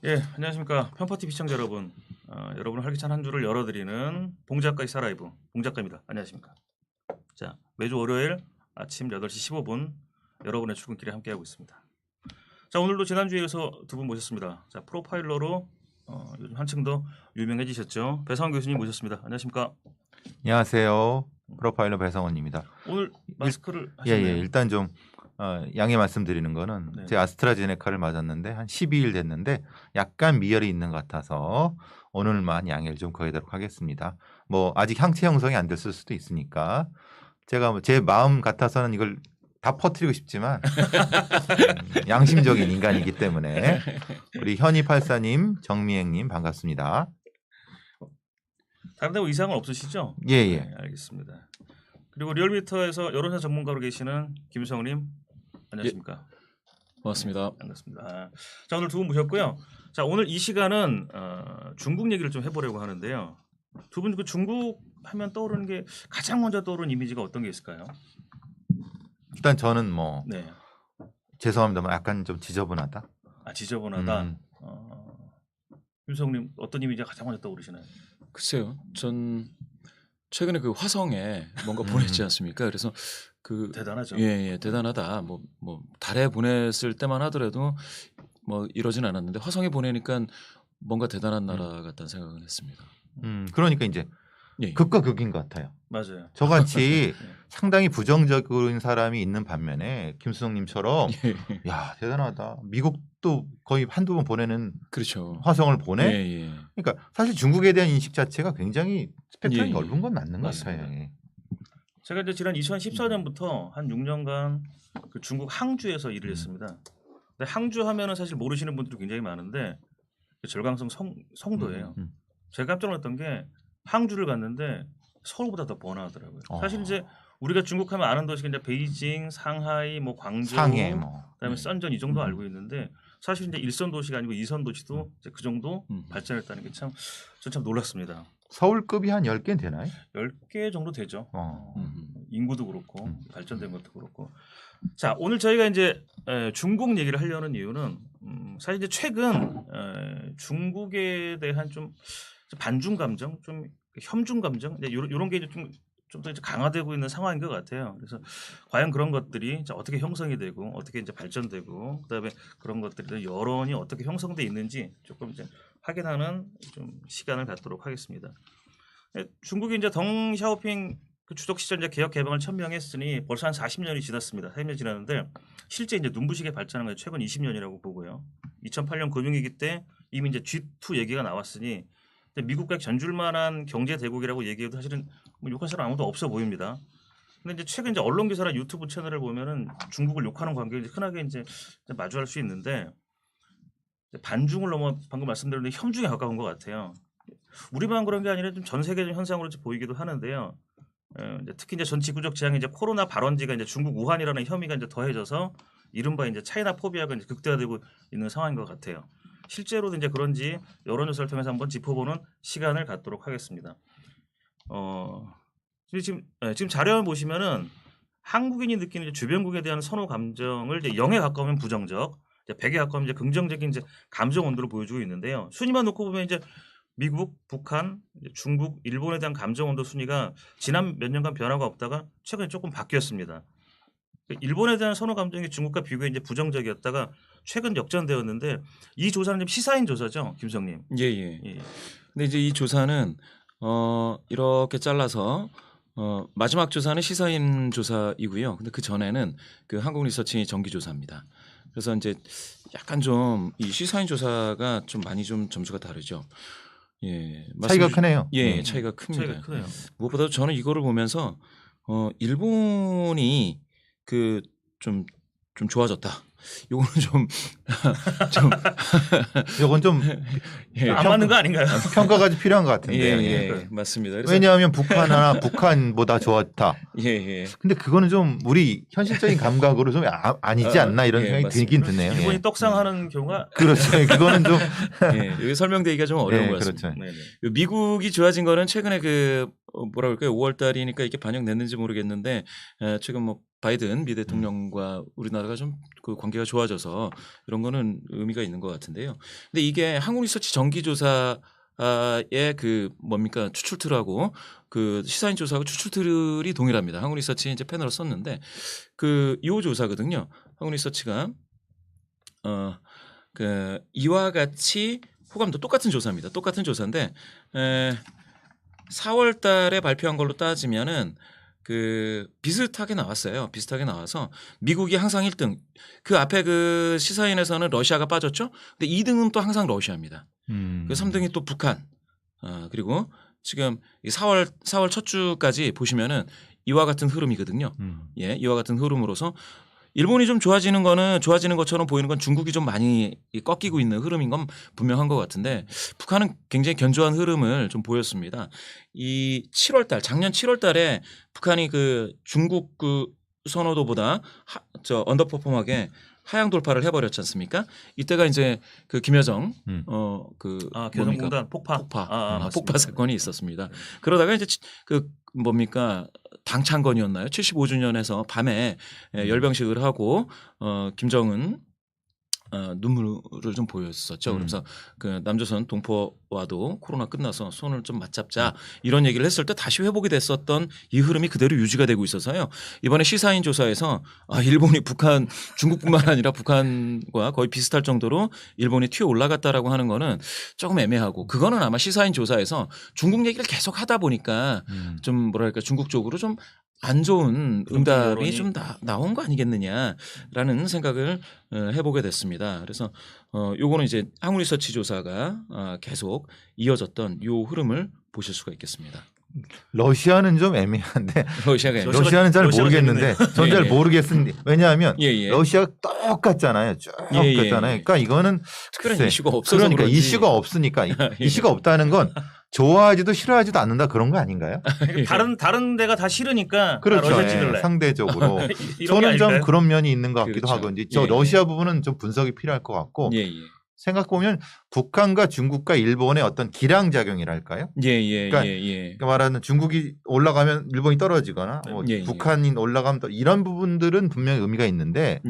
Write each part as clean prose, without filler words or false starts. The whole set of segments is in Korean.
예, 안녕하십니까 편파TV 시청자 여러분. 여러분의 활기찬 한 주를 열어드리는 봉작가의 사라이브 봉작가입니다. 안녕하십니까. 자, 매주 월요일 아침 8시 15분 여러분의 출근길에 함께하고 있습니다. 자, 오늘도 지난주에 이어서 두 분 모셨습니다. 자, 프로파일러로 요즘 한층 더 유명해지셨죠. 배상원 교수님 모셨습니다. 안녕하십니까. 안녕하세요. 프로파일러 배성원입니다. 오늘 마스크를 예, 하셨네요. 일단 좀 양해 말씀드리는 거는 네. 제가 아스트라제네카를 맞았는데 한 12일 됐는데 약간 미열이 있는 것 같아서 오늘만 양해를 좀 구하도록 하겠습니다. 뭐 아직 항체 형성이 안 됐을 수도 있으니까 제가 제 마음 같아서는 이걸 다 퍼뜨리고 싶지만 양심적인 인간이기 때문에 우리 현희84님, 정미행님 반갑습니다. 다른 데 이상은 없으시죠? 예. 네, 알겠습니다. 그리고 리얼미터에서 여론사 전문가로 계시는 김성우님 안녕하십니까. 고맙습니다. 반갑습니다. 자, 오늘 두 분 모셨고요. 자, 오늘 이 시간은 중국 얘기를 좀 해보려고 하는데요. 두 분 그 중국 하면 떠오르는 게 가장 먼저 떠오르는 이미지가 어떤 게 있을까요? 일단 저는 뭐 네, 죄송합니다만 약간 좀 지저분하다. 지저분하다. 김성우님 어떤 이미지가 가장 먼저 떠오르시나요? 글쎄요, 전 최근에 그 화성에 뭔가 보냈지 않습니까? 그래서 그 대단하죠. 예, 대단하다. 뭐 달에 보냈을 때만 하더라도 뭐 이러진 않았는데 화성에 보내니까 뭔가 대단한 나라 같다는 생각을 했습니다. 그러니까 이제 예. 극과 극인 것 같아요. 맞아요. 저같이 네. 상당히 부정적인 사람이 있는 반면에 김수성님처럼 예. 야 대단하다. 미국도 거의 한두 번 보내는 그렇죠. 화성을 보내. 예. 그러니까 사실 중국에 대한 인식 자체가 굉장히 스펙트럼이 예. 넓은 건 맞는 것 맞습니다. 같아요. 제가 이제 지난 2014년부터 한 6년간 그 중국 항주에서 일을 했습니다. 근데 항주 하면은 사실 모르시는 분들이 굉장히 많은데 그 절강성 성도예요. 제가 깜짝 놀랐던 게 항주를 갔는데 서울보다 더 번화하더라고요. 사실 이제 우리가 중국 하면 아는 도시가 이제 베이징, 상하이, 뭐 광저우, 상해 뭐. 그다음에 선전 이 정도 알고 있는데 사실 이제 1선 도시가 아니고 2선 도시도 이제 그 정도 발전했다는 게 참 놀랐습니다. 서울급이 한 10개 되나요? 10개 정도 되죠. 인구도 그렇고 발전된 것도 그렇고. 자, 오늘 저희가 이제 중국 얘기를 하려는 이유는 사실 이제 최근 중국에 대한 좀 반중 감정, 좀 혐중 감정, 이런 게 좀 더 강화되고 있는 상황인 것 같아요. 그래서 과연 그런 것들이 이제 어떻게 형성이 되고 어떻게 이제 발전되고 그다음에 그런 것들이 여론이 어떻게 형성돼 있는지 조금 이제 확인하는 좀 시간을 갖도록 하겠습니다. 중국이 이제 덩샤오핑 그 주석 시절 이제 개혁 개방을 천명했으니 벌써 한 40년이 지났습니다. 40년 지났는데 실제 이제 눈부시게 발전한 건 최근 20년이라고 보고요. 2008년 금융위기 때 이미 이제 G2 얘기가 나왔으니 미국과 견줄만한 경제 대국이라고 얘기해도 사실은 뭐 욕할 사람 아무도 없어 보입니다. 근데 이제 최근 이제 언론 기사나 유튜브 채널을 보면은 중국을 욕하는 광경이 흔하게 이제 마주할 수 있는데 반중을 넘어 방금 말씀드린 혐중에 가까운 것 같아요. 우리만 그런 게 아니라 좀 전 세계적 현상으로 보이기도 하는데요. 이제 특히 이제 전 지구적 재앙이 이제 코로나 발원지가 이제 중국 우한이라는 혐의가 이제 더해져서 이른바 이제 차이나 포비아가 이제 극대화되고 있는 상황인 것 같아요. 실제로도 이제 그런지 여론조사를 통해서 한번 짚어보는 시간을 갖도록 하겠습니다. 지금 자료를 보시면은 한국인이 느끼는 이제 주변국에 대한 선호 감정을 이제 0에 가까우면 부정적, 이제 100에 가까우면 이제 긍정적인 이제 감정 온도를 보여주고 있는데요. 순위만 놓고 보면 이제 미국, 북한, 중국, 일본에 대한 감정 온도 순위가 지난 몇 년간 변화가 없다가 최근에 조금 바뀌었습니다. 일본에 대한 선호 감정이 중국과 비교해 이제 부정적이었다가 최근 역전되었는데 이 조사는 좀 시사인 조사죠, 김성님. 예. 근데 이제 이 조사는 이렇게 잘라서 마지막 조사는 시사인 조사이고요. 근데 그 전에는 그 한국리서치 정기 조사입니다. 그래서 이제 약간 좀 이 시사인 조사가 좀 많이 좀 점수가 다르죠. 예, 차이가 크네요. 예, 차이가 큽니다. 차이가 크네요. 무엇보다 저는 이거를 보면서 일본이 그 좀 좀 좋아졌다. 요거는 좀 이건 좀 예, 안 맞는 거 아닌가요? 평가가 좀 필요한 것 예, 같은데요. 예, 맞습니다. 그래서 왜냐하면 북한보다 좋았다. 예, 예. 근데 그거는 좀 우리 현실적인 감각으로 좀 아니지 않나 이런 예, 생각이 맞습니다. 들긴 드네요. 일본이 예. 떡상하는 경우가 그렇죠. 그거는 좀 예, 여기 설명드리기가 좀 어려운 예, 것 같습니다. 그렇죠. 네네. 미국이 좋아진 거는 최근에 그 뭐라 그럴까요? 5월 달이니까 이게 반영됐는지 모르겠는데 최근 뭐 바이든 미 대통령과 우리나라가 좀 그 관계가 좋아져서 이런 거는 의미가 있는 것 같은데요. 근데 이게 한국리서치 정기조사의 그 뭡니까 추출틀하고 그 시사인 조사하고 추출틀이 동일합니다. 한국리서치 이제 패널을 썼는데 그 이 조사거든요. 한국리서치가 그 이와 같이 호감도 똑같은 조사입니다. 똑같은 조사인데 4월 달에 발표한 걸로 따지면은 그 비슷하게 나왔어요. 비슷하게 나와서 미국이 항상 1등. 그 앞에 그 시사인에서는 러시아가 빠졌죠. 근데 2등은 또 항상 러시아입니다. 그 3등이 또 북한. 그리고 지금 이 4월 첫 주까지 보시면은 이와 같은 흐름이거든요. 예, 이와 같은 흐름으로서 일본이 좀 좋아지는 것처럼 보이는 건 중국이 좀 많이 꺾이고 있는 흐름인 건 분명한 것 같은데 북한은 굉장히 견조한 흐름을 좀 보였습니다. 이 7월 달, 작년 7월 달에 북한이 그 중국 그 선호도보다 언더퍼폼하게 하향 돌파를 해버렸지 않습니까? 이때가 이제 그 김여정 개성공단 폭파 폭파 맞습니다. 사건이 있었습니다. 그러다가 이제 그 뭡니까 당창건이었나요? 75주년에서 밤에 열병식을 하고 김정은 눈물을 좀 보였었죠. 그래서 그 남조선 동포와도 코로나 끝나서 손을 좀 맞잡자 이런 얘기를 했을 때 다시 회복이 됐었던 이 흐름이 그대로 유지가 되고 있어서요. 이번에 시사인 조사에서 일본이 중국뿐만 아니라 북한과 거의 비슷할 정도로 일본이 튀어 올라갔다라고 하는 거는 조금 애매하고 그거는 아마 시사인 조사에서 중국 얘기를 계속 하다 보니까 좀 뭐랄까 중국 쪽으로 좀 안 좋은 응답이 좀 나온 거 아니겠느냐라는 생각을 해보게 됐습니다. 그래서 요거는 이제 한국리서치 조사가 계속 이어졌던 요 흐름을 보실 수가 있겠습니다. 러시아는 좀 애매한데 러시아는 잘 모르겠는데 전 잘 모르겠습니다. 왜냐하면 러시아가 똑같잖아요. 쭉 똑같잖아요. 그러니까 이거는 특별한 이슈가 없어서 그러니까 그런지. 이슈가 없으니까 이슈가 없다는 건 좋아하지도 싫어하지도 않는다 그런 거 아닌가요? 다른 데가 다 싫으니까 그렇죠. 러시아 찍을래. 상대적으로 저는 좀 그런 면이 있는 것 같기도 그렇죠. 하고 이제 저 러시아 부분은 좀 분석이 필요할 것 같고 생각 보면 북한과 중국과 일본의 어떤 기량작용이랄까요? 그러니까 말하는 중국이 올라가면 일본이 떨어지거나 북한이 올라가면 이런 부분들은 분명히 의미가 있는데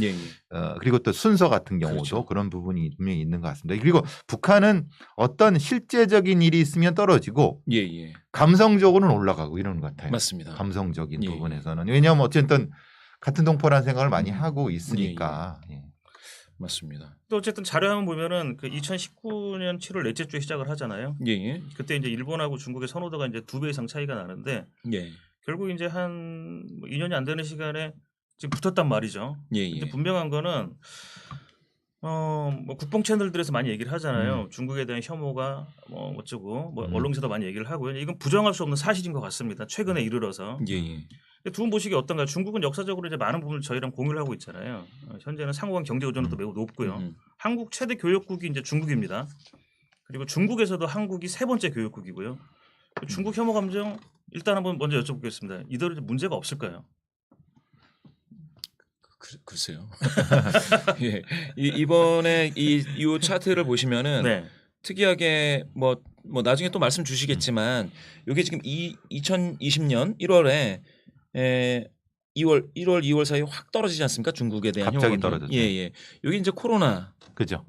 그리고 또 순서 같은 경우도 그렇죠. 그런 부분이 분명히 있는 것 같습니다. 그리고 북한은 어떤 실제적인 일이 있으면 떨어지고 감성적으로는 올라가고 이러는 것 같아요. 맞습니다. 감성적인 부분에서는. 왜냐하면 어쨌든 같은 동포라는 생각을 많이 하고 있으니까. 맞습니다. 또 어쨌든 자료화면 보면은 그 2019년 7월 넷째 주에 시작을 하잖아요. 그때 이제 일본하고 중국의 선호도가 이제 2배 이상 차이가 나는데 결국 이제 한 2년이 안 되는 시간에 지금 붙었단 말이죠. 근데 분명한 거는 뭐 국뽕 채널들에서 많이 얘기를 하잖아요. 중국에 대한 혐오가 뭐 어쩌고 뭐 언론에서도 많이 얘기를 하고요. 이건 부정할 수 없는 사실인 것 같습니다. 최근에 이르러서. 두 분 보시기 어떤가요? 중국은 역사적으로 이제 많은 부분을 저희랑 공유를 하고 있잖아요. 현재는 상호간 경제 의존도도 매우 높고요. 한국 최대 교역국이 이제 중국입니다. 그리고 중국에서도 한국이 세 번째 교역국이고요. 중국 혐오 감정 일단 한번 먼저 여쭤보겠습니다. 이대로 문제가 없을까요? 글쎄요. 이번에 이 차트를 보시면은 특이하게 뭐 나중에 또 말씀 주시겠지만 이게 지금 2020년 1월에 1월 2월 사이에 확 떨어지지 않습니까? 중국에 대한 갑자기 떨어졌죠. 여기 이제 코로나. 그죠.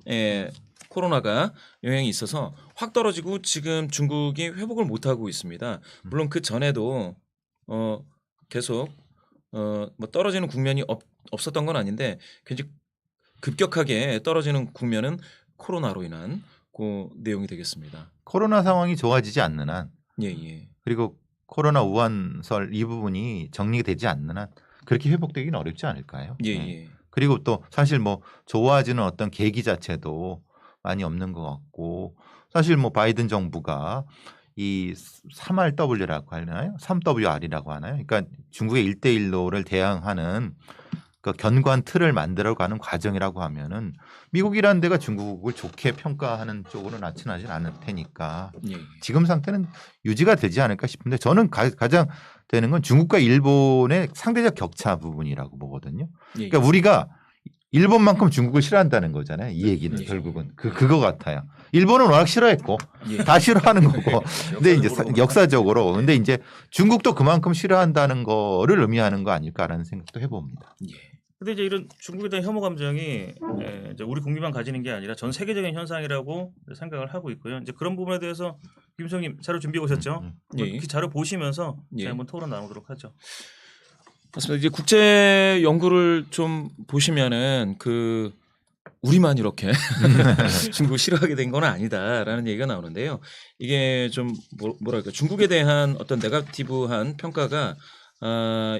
코로나가 영향이 있어서 확 떨어지고 지금 중국이 회복을 못 하고 있습니다. 물론 그 전에도 계속 뭐 떨어지는 국면이 없었던 건 아닌데 굉장히 급격하게 떨어지는 국면은 코로나로 인한 그 내용이 되겠습니다. 코로나 상황이 좋아지지 않는 한 그리고 코로나 우한설 이 부분이 정리가 되지 않는 한 그렇게 회복되기는 어렵지 않을까요? 그리고 또 사실 뭐 좋아지는 어떤 계기 자체도 많이 없는 것 같고 사실 뭐 바이든 정부가 이 3RW라고 하나요? 3WR이라고 하나요? 그러니까 중국의 1대1로를 대항하는 그 견고한 틀을 만들어가는 과정이라고 하면은 미국이라는 데가 중국을 좋게 평가하는 쪽으로 나타나진 않을 테니까 예. 지금 상태는 유지가 되지 않을까 싶은데 저는 가장 되는 건 중국과 일본의 상대적 격차 부분이라고 보거든요. 예. 그러니까 우리가 일본만큼 중국을 싫어한다는 거잖아요. 이 얘기는 예. 결국은 그거 같아요. 일본은 워낙 싫어했고 예. 다 싫어하는 거고. 근데 이제 역사적으로 역사적으로 근데 이제 중국도 그만큼 싫어한다는 거를 의미하는 거 아닐까라는 생각도 해봅니다. 예. 근데 이제 이런 중국에 대한 혐오 감정이 이제 우리 국민만 가지는 게 아니라 전 세계적인 현상이라고 생각을 하고 있고요. 이제 그런 부분에 대해서 김성님 자료 준비해 오셨죠? 예. 그 자료 보시면서 예. 한번 토론 나누도록 하죠. 맞습니다. 이제 국제 연구를 좀 보시면은 그 우리만 이렇게 중국 싫어하게 된 건 아니다라는 얘기가 나오는데요. 이게 좀 뭐랄까 중국에 대한 어떤 네거티브한 평가가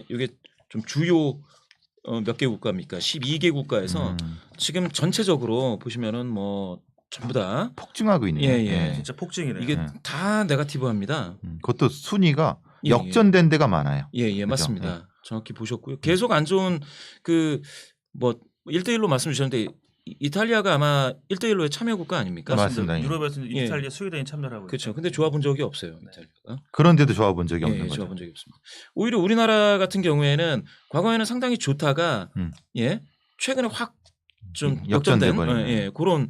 이게 좀 주요 몇 개 국가입니까? 12개 국가에서 지금 전체적으로 보시면은 뭐 전부 다 폭증하고 있네요. 예. 진짜 폭증이네요. 이게 네. 다 네거티브합니다. 그것도 순위가 예, 역전된 데가 많아요. 예, 그죠? 맞습니다. 정확히 보셨고요. 계속 안 좋은 그 뭐 1대1로 말씀 주셨는데 이탈리아가 아마 1대1로의 참여 국가 아닙니까? 맞습니다. 예. 유럽에서 예. 이탈리아, 스웨덴이 참여를 하고 그렇죠. 근데 좋아 본 적이 없어요. 이탈리아가. 그런데도 좋아 본 적이 없는 예, 거죠. 좋아 본 적이 없습니다. 오히려 우리나라 같은 경우에는 과거에는 상당히 좋다가 예, 최근에 확 좀 역전돼 역전된 버리는. 예, 그런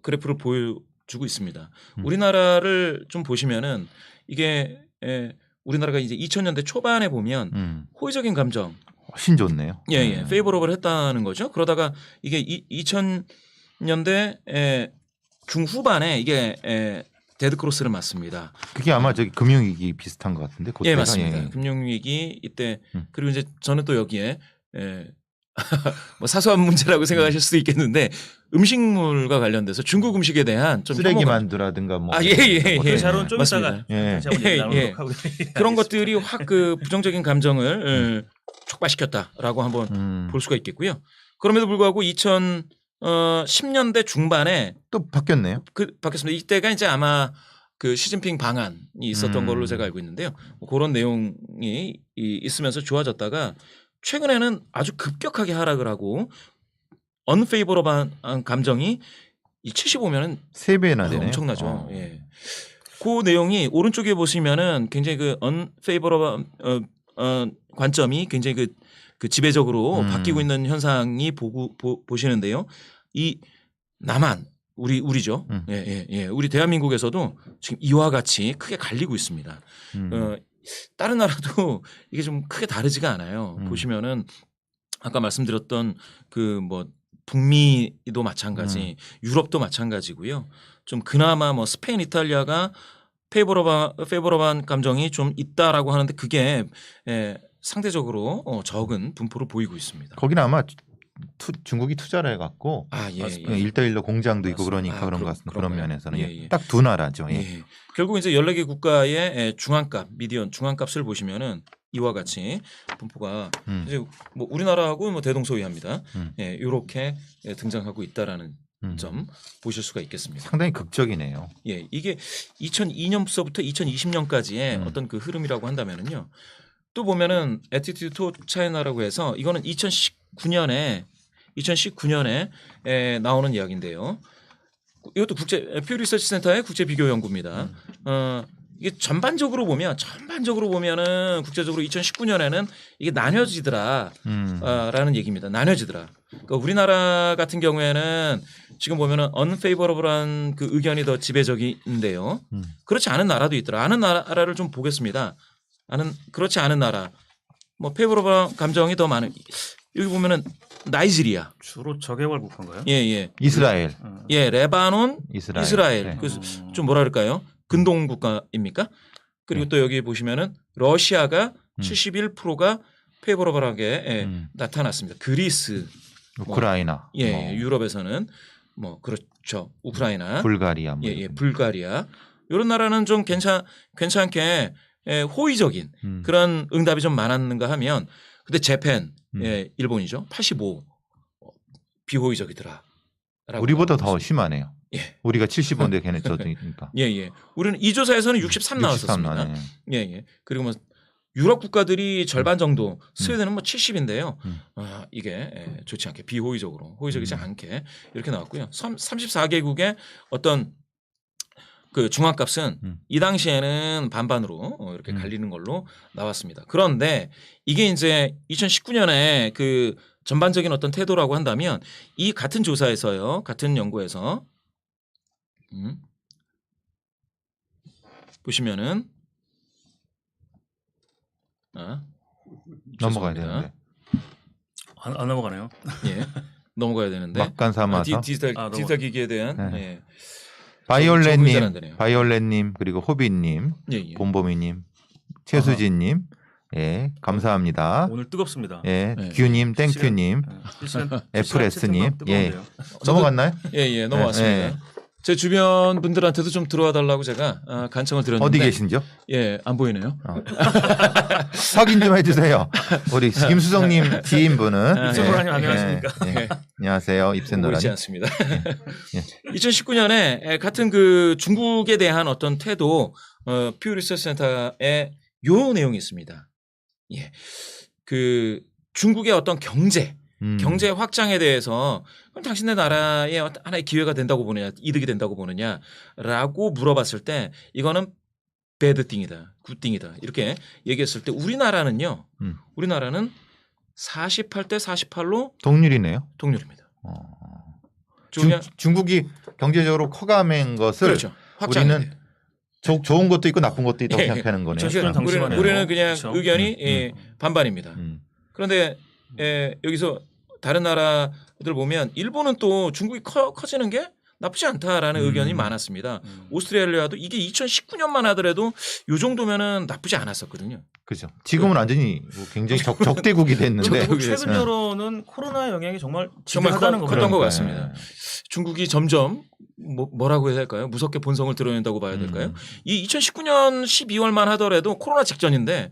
그래프를 보여주고 있습니다. 우리나라를 좀 보시면은 이게 우리나라가 이제 2000년대 초반에 보면 호의적인 감정 훨씬 좋네요. 예, 페이버러블 했다는 거죠. 그러다가 이게 2000년대 중후반에 이게 데드 크로스를 맞습니다. 그게 아마 저기 금융위기 비슷한 것 같은데. 예, 그때가. 맞습니다. 예. 금융위기 이때 그리고 이제 저는 또 여기에 뭐 사소한 문제라고 생각하실 수도 있겠는데 음식물과 관련돼서 중국 음식에 대한 좀 쓰레기 혐오가- 만두라든가 뭐. 예. 그 자료는 좀 맞습니다. 이따가 예. 다시 한번 얘기 나누도록 예. 하고 그런 것들이 확 그 부정적인 감정을 촉발시켰다라고 한번 볼 수가 있겠고요. 그럼에도 불구하고 2010년대 중반에 또 바뀌었네요. 바뀌었습니다. 이때가 이제 아마 그 시진핑 방안이 있었던 걸로 제가 알고 있는데요. 뭐 그런 내용이 있으면서 좋아졌다가 최근에는 아주 급격하게 하락을 하고 unfavorable한 감정이 이 75면은 3배나 되네요. 엄청나죠. 예. 그 내용이 오른쪽에 보시면은 굉장히 그 unfavorable 관점이 굉장히 그 지배적으로 바뀌고 있는 현상이 보시는데요. 이 남한 우리죠. 예. 우리 대한민국에서도 지금 이와 같이 크게 갈리고 있습니다. 다른 나라도 이게 좀 크게 다르지가 않아요. 보시면은 아까 말씀드렸던 그 뭐 북미도 마찬가지, 유럽도 마찬가지고요. 좀 그나마 뭐 스페인, 이탈리아가 페이버러반 감정이 좀 있다라고 하는데 그게 상대적으로 적은 분포를 보이고 있습니다. 거기는 아마 중국이 투자를 해갖고 예. 1대1로 공장도 있고 그러니까 그런 것 같습니다. 그런 그런가요? 면에서는 예. 딱 두 나라죠. 예. 예. 결국 이제 14개 국가의 중앙값, 미디언 중앙값을 보시면은 이와 같이 분포가 이제 뭐 우리나라하고 뭐 대동소이합니다. 예, 이렇게 등장하고 있다라는 점 보실 수가 있겠습니다. 상당히 극적이네요. 예, 이게 2002년서부터 2020년까지의 어떤 그 흐름이라고 한다면은요. 또 보면은 애티튜드 투 차이나라고 해서 이거는 2019년에 나오는 이야기인데요. 이것도 퓨 리서치 센터의 국제 비교 연구입니다. 이게 전반적으로 보면은 국제적으로 2019년에는 이게 나뉘어지더라라는 얘기입니다. 나뉘어지더라. 그러니까 우리나라 같은 경우에는 지금 보면은 unfavorable한 그 의견이 더 지배적인데요. 그렇지 않은 나라도 있더라. 아는 나라를 좀 보겠습니다. 그렇지 않은 나라, 뭐 favorable 감정이 더 많은. 여기 보면은 나이지리아. 주로 저개발 국가인가요? 예. 이스라엘. 예, 레바논, 이스라엘. 네. 그래서 좀 뭐라 그럴까요? 근동 국가입니까? 그리고 또 여기 보시면은 러시아가 71%가 페이버러블하게 나타났습니다. 그리스, 우크라이나, 예, 유럽에서는 뭐 그렇죠. 우크라이나, 불가리아, 뭐 예, 불가리아 이런 나라는 좀 괜찮게 호의적인 그런 응답이 좀 많았는가 하면, 근데 재팬, 예, 일본이죠. 85 비호의적이더라. 우리보다 더 심하네요. 예. 우리가 70인데 걔네 저니까. 예. 우리는 이 조사에서는 63 나왔었습니다. 네. 예. 그리고 뭐 유럽 국가들이 절반 정도, 스웨덴은 뭐 70인데요. 이게 좋지 않게 호의적이지 않게 이렇게 나왔고요. 34개국의 어떤 그 중앙값은 이 당시에는 반반으로 이렇게 갈리는 걸로 나왔습니다. 그런데 이게 이제 2019년에 그 전반적인 어떤 태도라고 한다면 이 같은 조사에서요, 같은 연구에서 보시면은 넘어가야 죄송합니다. 되는데 안 넘어가네요. 예, 넘어가야 되는데 막간 삼아서 디지털 기기에 대한 네. 적응이 잘안 되네요. 바이올렛님 그리고 호비님, 예. 봄봄이님, 최수진님, 예 감사합니다. 오늘 뜨겁습니다. 예, 네. 규님, 땡큐님, 에프레스님, 예 넘어갔나요? 예, 넘어왔습니다. 예. 제 주변 분들한테도 좀 들어와 달라고 제가 간청을 드렸는데 어디 계신죠? 예, 안 보이네요. 확인 좀 해주세요. 우리 김수성님 지인분은 입센노라님 안녕하십니까? 안녕하세요, 보이지 입센노라님. 않습니다. 2019년에 같은 그 중국에 대한 어떤 태도 퓨 리서치 센터에 요 내용이 있습니다. 예, 그 중국의 어떤 경제 확장에 대해서 그럼 당신네 나라의 하나의 기회가 된다고 보느냐, 이득이 된다고 보느냐라고 물어봤을 때 이거는 배드 띵이다, 굿띵이다 이렇게 얘기했을 때 우리나라는 48대 48로 동률이네요. 동률입니다. 중, 중국이 경제적으로 커가는 것을 그렇죠. 확장이 우리는 돼요. 좋은 것도 있고 나쁜 것도 있다고 예. 생각하는 거네요. 그렇죠. 당시만해요. 우리는 그냥 그렇죠. 의견이 반반입니다. 그런데 여기서 다른 나라들 보면 일본은 또 중국이 커지는 게 나쁘지 않다라는 의견이 많았습니다. 오스트레일리아도 이게 2019년만 하더라도 이 정도면은 나쁘지 않았었거든요. 그렇죠. 지금은 완전히 뭐 굉장히 적대국이 됐는데 적대국이 최근 됐어요. 여론은 코로나 영향이 정말 정말 지대하다는 컸던 것 겁니다. 같습니다. 중국이 점점 뭐라고 해야 될까요? 무섭게 본성을 드러낸다고 봐야 될까요? 이 2019년 12월만 하더라도 코로나 직전인데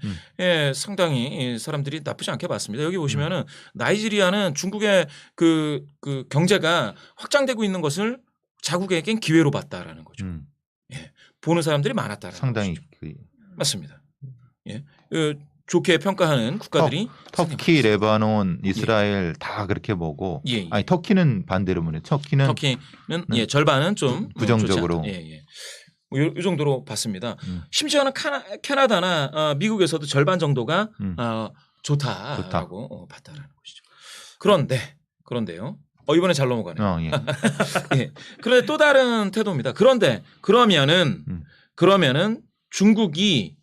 상당히 사람들이 나쁘지 않게 봤습니다. 여기 보시면은 나이지리아는 중국의 그 경제가 확장되고 있는 것을 자국에겐 기회로 봤다라는 거죠. 보는 사람들이 많았다라는 상당히 것이죠. 맞습니다. 예. 좋게 평가하는 국가들이 터키, 레바논, 이스라엘 다 그렇게 보고 예. 아니 터키는 반대로 보네. 터키는 절반은 좀 부정적으로 이 정도로 봤습니다. 심지어는 캐나다나 미국에서도 절반 정도가 좋다라고 봤다라는 것이죠. 그런데요. 이번에 잘 넘어가네요. 예. 예. 그런데 또 다른 태도입니다. 그러면은 중국이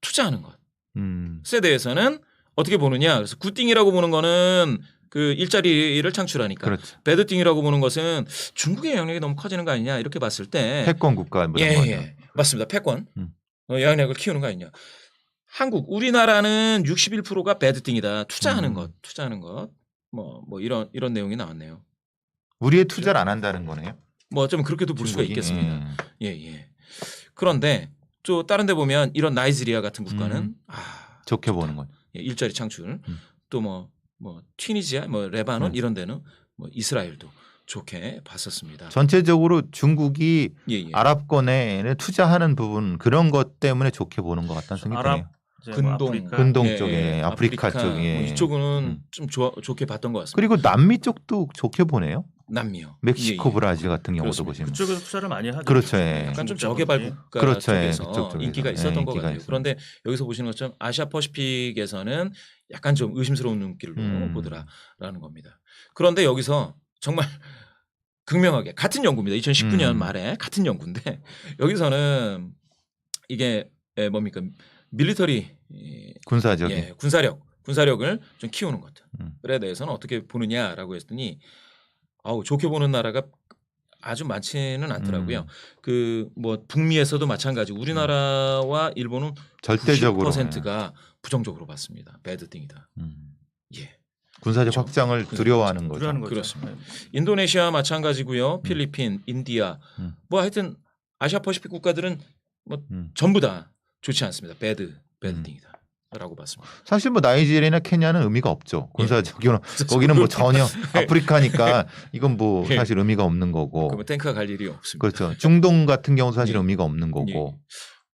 투자하는 것에 대해서는 어떻게 보느냐. 그래서 굿띵이라고 보는 거는 그 일자리를 창출하니까 그렇죠. 배드띵이라고 보는 것은 중국의 영향력이 너무 커지는 거 아니냐 이렇게 봤을 때 패권 국가 뭐 이런 거죠. 맞습니다. 패권 영향력을 키우는 거 아니냐. 우리나라는 61%가 배드띵이다. 투자하는 것 뭐 이런 내용이 나왔네요. 우리의 투자를 안 한다는 거네요. 뭐 좀 그렇게도 볼 수가 있겠습니다. 예. 그런데 또 다른 데 보면 이런 나이지리아 같은 국가는 좋게 보는 거. 일자리 창출 또 뭐 튀니지아 레바논 이런 데는 이스라엘도 좋게 봤었습니다. 전체적으로 중국이 예. 아랍권에 투자하는 부분 그런 것 때문에 좋게 보는 것 같다는 생각이 드네요. 근동 쪽에 아프리카 쪽에 이쪽은 좀 좋게 봤던 것 같습니다. 그리고 남미 쪽도 좋게 보네요. 남미요. 멕시코, 브라질 같은 경우도 그렇습니다. 보시면 그쪽에서 투자를 많이 하죠. 그렇죠. 약간 좀 저개발 국가 그렇죠. 쪽에서 그쪽 인기가 있었던 것 같아요. 그런데 여기서 보시는 것처럼 아시아 퍼시픽에서는 약간 좀 의심스러운 눈길로 보더라라는 겁니다. 그런데 여기서 정말 극명하게 같은 연구입니다. 2019년 말에 같은 연구인데 여기서는 이게 뭡니까? 밀리터리 군사적인 군사력을 좀 키우는 것들에 대해서는 어떻게 보느냐라고 했더니 좋게 보는 나라가 아주 많지는 않더라고요. 북미에서도 마찬가지. 우리나라와 일본은 절대적으로 90%가 부정적으로 봤습니다. 배드띵이다. 예. 군사적 확장을 두려워하는 거죠. 그렇습니다. 인도네시아 마찬가지고요. 필리핀, 인디아 하여튼 아시아 퍼시픽 국가들은 전부 다 좋지 않습니다. 배드띵이다. 라고 봤습니다. 사실 나이지리아나 케냐는 의미가 없죠. 군사적으로 거기는 전혀 아프리카니까 이건 사실 의미가 없는 거고. 그러면 탱크가 갈 일이 없습니다. 그렇죠. 중동 같은 경우도 사실 의미가 없는 거고.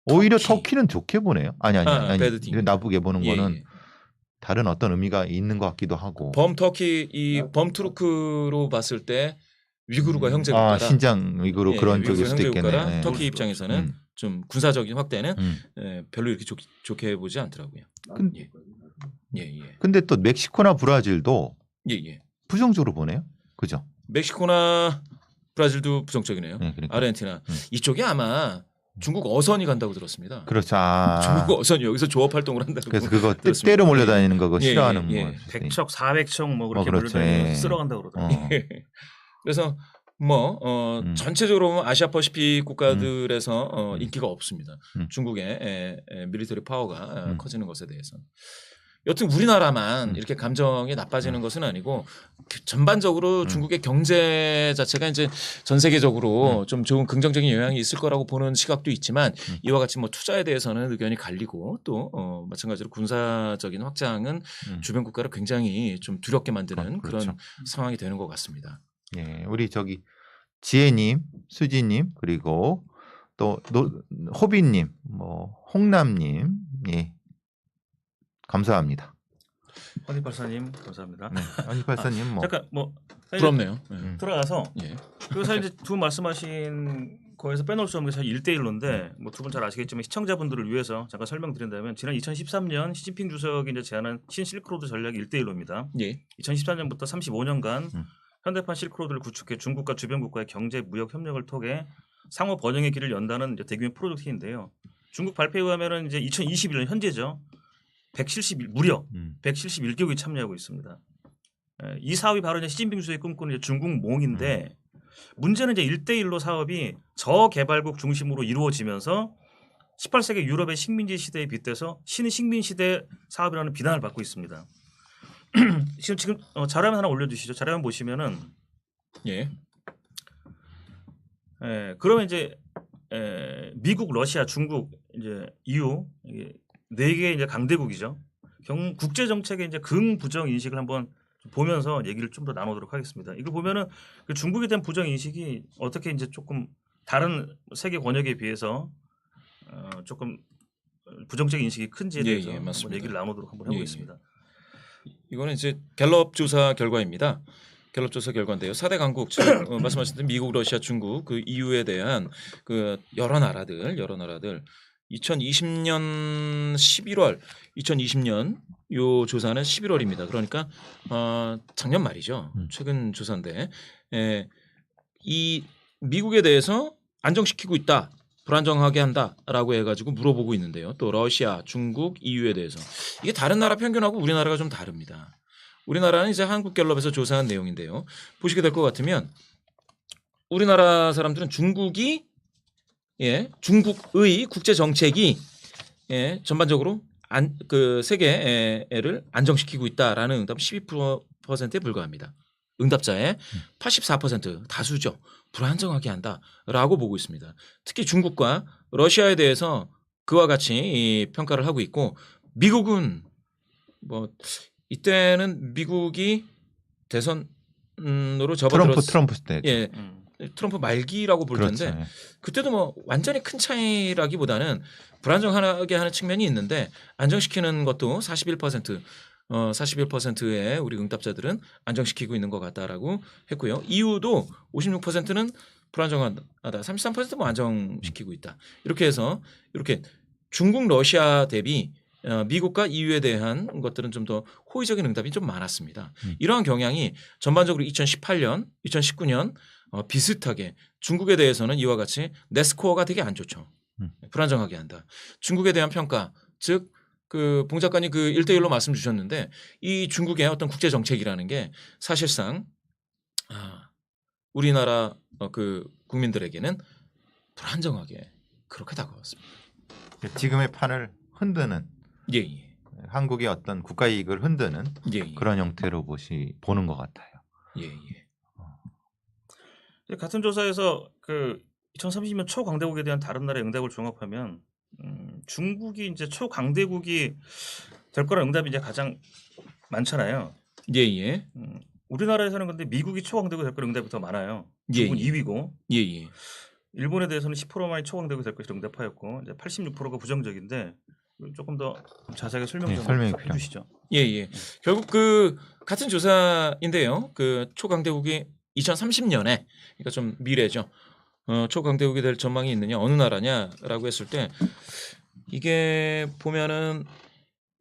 오히려 터키. 터키는 좋게 보네요. 아니 배드팀. 나쁘게 보는 예, 거는 예. 다른 어떤 의미가 있는 것 같기도 하고. 범 터키 이 범투르크로 봤을 때 위구르가 형제 국가라. 신장 위구르 예, 그런 위구르 쪽일 수도 형제 국가라 있겠네. 예. 터키 입장에서는 음. 좀 군사적인 확대는 음. 별로 이렇게 좋게 보지 않더라고요. 근- 예. 예, 예. 근데 또 멕시코나 브라질도 예, 예. 부정적으로 보네요. 그죠? 멕시코나 브라질도 부정적이네요. 네, 그러니까. 아르헨티나 이쪽이 아마 중국 어선이 간다고 들었습니다. 그렇죠. 중국 어선이 여기서 조업 활동을 한다고. 그래서 그거 들었습니다. 때려 몰려다니는 거 그거 예, 싫어하는 예, 예. 거. 100척, 400척 뭐 그렇게 그렇죠. 몰려다니면서 예. 쓸어간다고 그러더라고요. 그래서 뭐 전체적으로 보면 아시아 퍼시픽 국가들에서 인기가 없습니다. 중국의 밀리터리 파워가 커지는 것에 대해서. 여튼 우리나라만 이렇게 감정이 나빠지는 것은 아니고 전반적으로 중국의 경제 자체가 이제 전 세계적으로 좀 좋은 긍정적인 영향이 있을 거라고 보는 시각도 있지만 이와 같이 뭐 투자에 대해서는 의견이 갈리고 또 마찬가지로 군사적인 확장은 주변 국가를 굉장히 좀 두렵게 만드는 그렇죠. 그런 상황이 되는 것 같습니다. 예, 우리 저기 지혜님, 수지님 그리고 또 호비님, 뭐 홍남님, 예, 감사합니다. 허니발사님 감사합니다. 네, 허니발사님 뭐 잠깐 뭐 부럽네요. 들어가서 예. 그 사실 이제 두 분 말씀하신 거에서 빼놓을 수 없는 게 사실 1대1로인데 뭐 두 분 잘 아시겠지만 시청자분들을 위해서 잠깐 설명드린다면 지난 2013년 시진핑 주석이 이제 제안한 신실크로드 전략이 1대1로입니다. 예. 2014년부터 35년간 현대판 실크로드를 구축해 중국과 주변 국가의 경제 무역 협력을 통해 상호 번영의 길을 연다는 이제 대규모 프로젝트인데요. 중국 발표에 의하면은 이제 2021년 현재죠. 171 무려 171개국이 참여하고 있습니다. 이 사업이 바로 이제 시진핑 주석이 꿈꾸는 이제 중국몽인데 문제는 이제 1대1로 사업이 저개발국 중심으로 이루어지면서 18세기 유럽의 식민지 시대에 빗대서 신식민 시대 사업이라는 비난을 받고 있습니다. 지금 자료화면 하나 올려주시죠. 자료화면 보시면은 예. 그러면 이제 미국, 러시아, 중국, 이제 EU 네 개의 이제 강대국이죠. 국제 정책의 이제 긍부정 인식을 한번 보면서 얘기를 좀 더 나누도록 하겠습니다. 이걸 보면은 그 중국에 대한 부정 인식이 어떻게 이제 조금 다른 세계 권역에 비해서 조금 부정적인 인식이 큰지에 대해서 한번 맞습니다. 얘기를 나누도록 한번 해보겠습니다. 이거는 이제 갤럽 조사 결과입니다. 갤럽 조사 결과인데요. 4대 강국 말씀하신 대로 미국, 러시아, 중국 그 EU에 대한 그 여러 나라들 2020년 11월 2020년 요 조사는 11월입니다. 그러니까 작년 말이죠. 최근 조사인데 이 미국에 대해서 안정시키고 있다. 불안정하게 한다라고 해가지고 물어보고 있는데요. 또 러시아, 중국, EU에 대해서 이게 다른 나라 평균하고 우리나라가 좀 다릅니다. 우리나라는 이제 한국갤럽에서 조사한 내용인데요. 보시게 될 것 같으면 우리나라 사람들은 중국의 국제 정책이 전반적으로 그 세계를 안정시키고 있다라는 응답 12%에 불과합니다. 응답자의 84% 다수죠. 불안정하게 한다라고 보고 있습니다. 특히 중국과 러시아에 대해서 그와 같이 이 평가를 하고 있고 미국은 뭐 이때는 미국이 대선으로 접어들었 트럼프 때. 예. 트럼프 말기라고 볼 텐데 그렇죠. 그때도 뭐 완전히 큰 차이라기보다는 불안정하게 하는 측면이 있는데 안정시키는 것도 41%의 우리 응답자들은 안정시키고 있는 것 같다라고 했고요. EU도 56%는 불안정하다, 33%는 뭐 안정시키고 있다. 이렇게 해서 이렇게 중국, 러시아 대비 미국과 EU에 대한 것들은 좀 더 호의적인 응답이 좀 많았습니다. 이러한 경향이 전반적으로 2018년, 2019년 비슷하게 중국에 대해서는 이와 같이 내 스코어가 되게 안 좋죠. 불안정하게 한다. 중국에 대한 평가, 즉 그 봉 작가님 그 1대1로 말씀 주셨는데 이 중국의 어떤 국제 정책이라는 게 사실상 우리나라 그 국민들에게는 불안정하게 그렇게 다가왔습니다. 지금의 판을 흔드는 한국의 어떤 국가 이익을 흔드는 그런 형태로 보는 것 같아요. 같은 조사에서 그 2030년 초강대국에 대한 다른 나라의 응답을 종합하면 중국이 이제 초강대국이 될 거라는 응답이 이제 가장 많잖아요. 우리나라에서는 근데 미국이 초강대국이 될 거라는 응답이 더 많아요. 중국은 2위고. 일본에 대해서는 10%만이 초강대국이 될 것이라고 응답하였고 이제 86%가 부정적인데 조금 더 자세하게 설명 좀 설명이 해주시죠. 예. 결국 그 같은 조사인데요. 그 초강대국이 2030년에 그러니까 좀 미래죠. 초강대국이 될 전망이 있느냐 어느 나라냐라고 했을 때 이게 보면은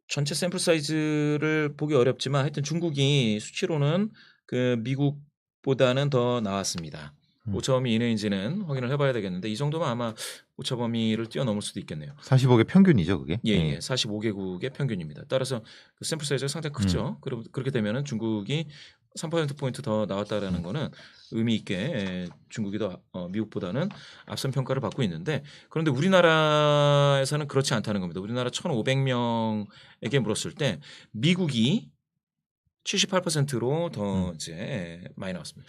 전체 샘플 사이즈를 보기 어렵지만 하여튼 중국이 수치로는 그 미국보다는 더 나왔습니다. 오차범위 이내인지는 확인을 해봐야 되겠는데 이 정도면 아마 오차범위를 뛰어넘을 수도 있겠네요. 45개 평균이죠, 그게. 예. 45개국의 평균입니다. 따라서 그 샘플 사이즈가 상당히 크죠. 그렇게 되면은 중국이 3%포인트 더 나왔다라는 거는 의미 있게 중국이 더 미국보다는 앞선 평가를 받고 있는데 그런데 우리나라에서는 그렇지 않다는 겁니다. 우리나라 1,500명에게 물었을 때 미국이 78%로 더 이제 많이 나왔습니다.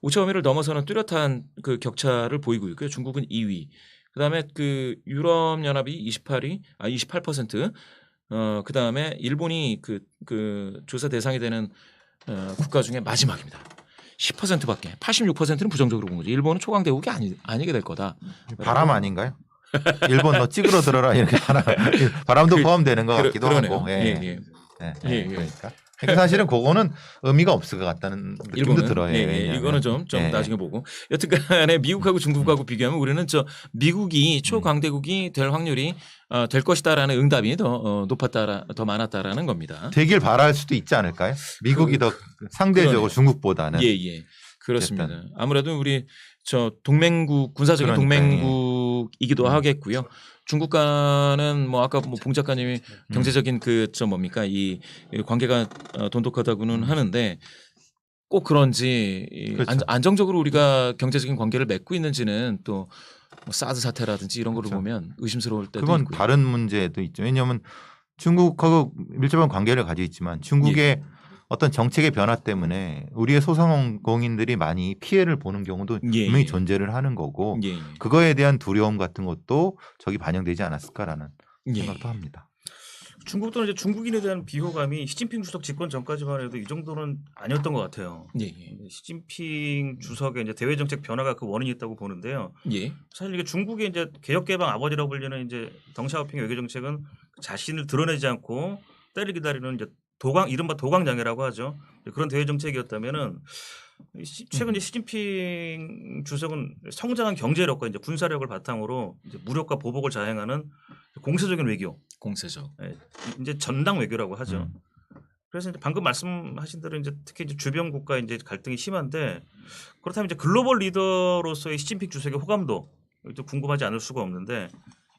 오차범위를 넘어서는 뚜렷한 그 격차를 보이고 있고요. 중국은 2위. 그다음에 그 유럽 연합이 28%. 그다음에 일본이 그 조사 대상이 되는 국가 중에 마지막입니다. 10%밖에 86%는 부정적으로 본 거죠. 일본은 초강대국이 아니게 될 거다. 바람 아닌가요? 일본 너 찌그러 들어라 이렇게 바람도 포함되는 것 같기도 그러네요. 하고. 예. 그러니까. 사실은 그거는 의미가 없을 것 같다는 느낌도 일본은 들어요. 이거는 좀 나중에 보고 여튼간에 미국하고 중국하고 비교하면 우리는 미국이 초강대국이 될 확률이 될 것이다라는 응답이 더 많았다라는 겁니다. 되길 바랄 수도 있지 않을까요? 미국이 더 상대적으로 그러네요. 중국보다는. 예. 그렇습니다. 어쨌든. 아무래도 우리 동맹국 군사적인 동맹국이기도 하겠고요. 중국과는 뭐 아까 봉 작가님이 경제적인 뭡니까 이 관계가 돈독하다고는 하는데 꼭 그런지 그렇죠. 안정적으로 우리가 경제적인 관계를 맺고 있는지는 또 뭐 사드 사태라든지 이런 거를 그렇죠. 보면 의심스러울 때도 그건 있고요. 다른 문제도 있죠. 왜냐하면 중국하고 밀접한 관계를 가지고 있지만 중국의 어떤 정책의 변화 때문에 우리의 소상공인들이 많이 피해를 보는 경우도 분명히 존재를 하는 거고 그거에 대한 두려움 같은 것도 저기 반영되지 않았을까라는 생각도 합니다. 중국도 이제 중국인에 대한 비호감이 시진핑 주석 집권 전까지만 해도 이 정도는 아니었던 것 같아요. 시진핑 주석의 이제 대외 정책 변화가 그 원인이 있다고 보는데요. 사실 이게 중국의 이제 개혁 개방 아버지라고 불리는 이제 덩샤오핑 외교 정책은 자신을 드러내지 않고 때를 기다리는 이제 이른바 도강장애라고 하죠. 그런 대외 정책이었다면은 최근 이제 시진핑 주석은 성장한 경제력과 이제 군사력을 바탕으로 이제 무력과 보복을 자행하는 공세적인 외교, 이제 전당 외교라고 하죠. 그래서 이제 방금 말씀하신 대로 이제 특히 이제 주변 국가 이제 갈등이 심한데 그렇다면 이제 글로벌 리더로서의 시진핑 주석의 호감도 궁금하지 않을 수가 없는데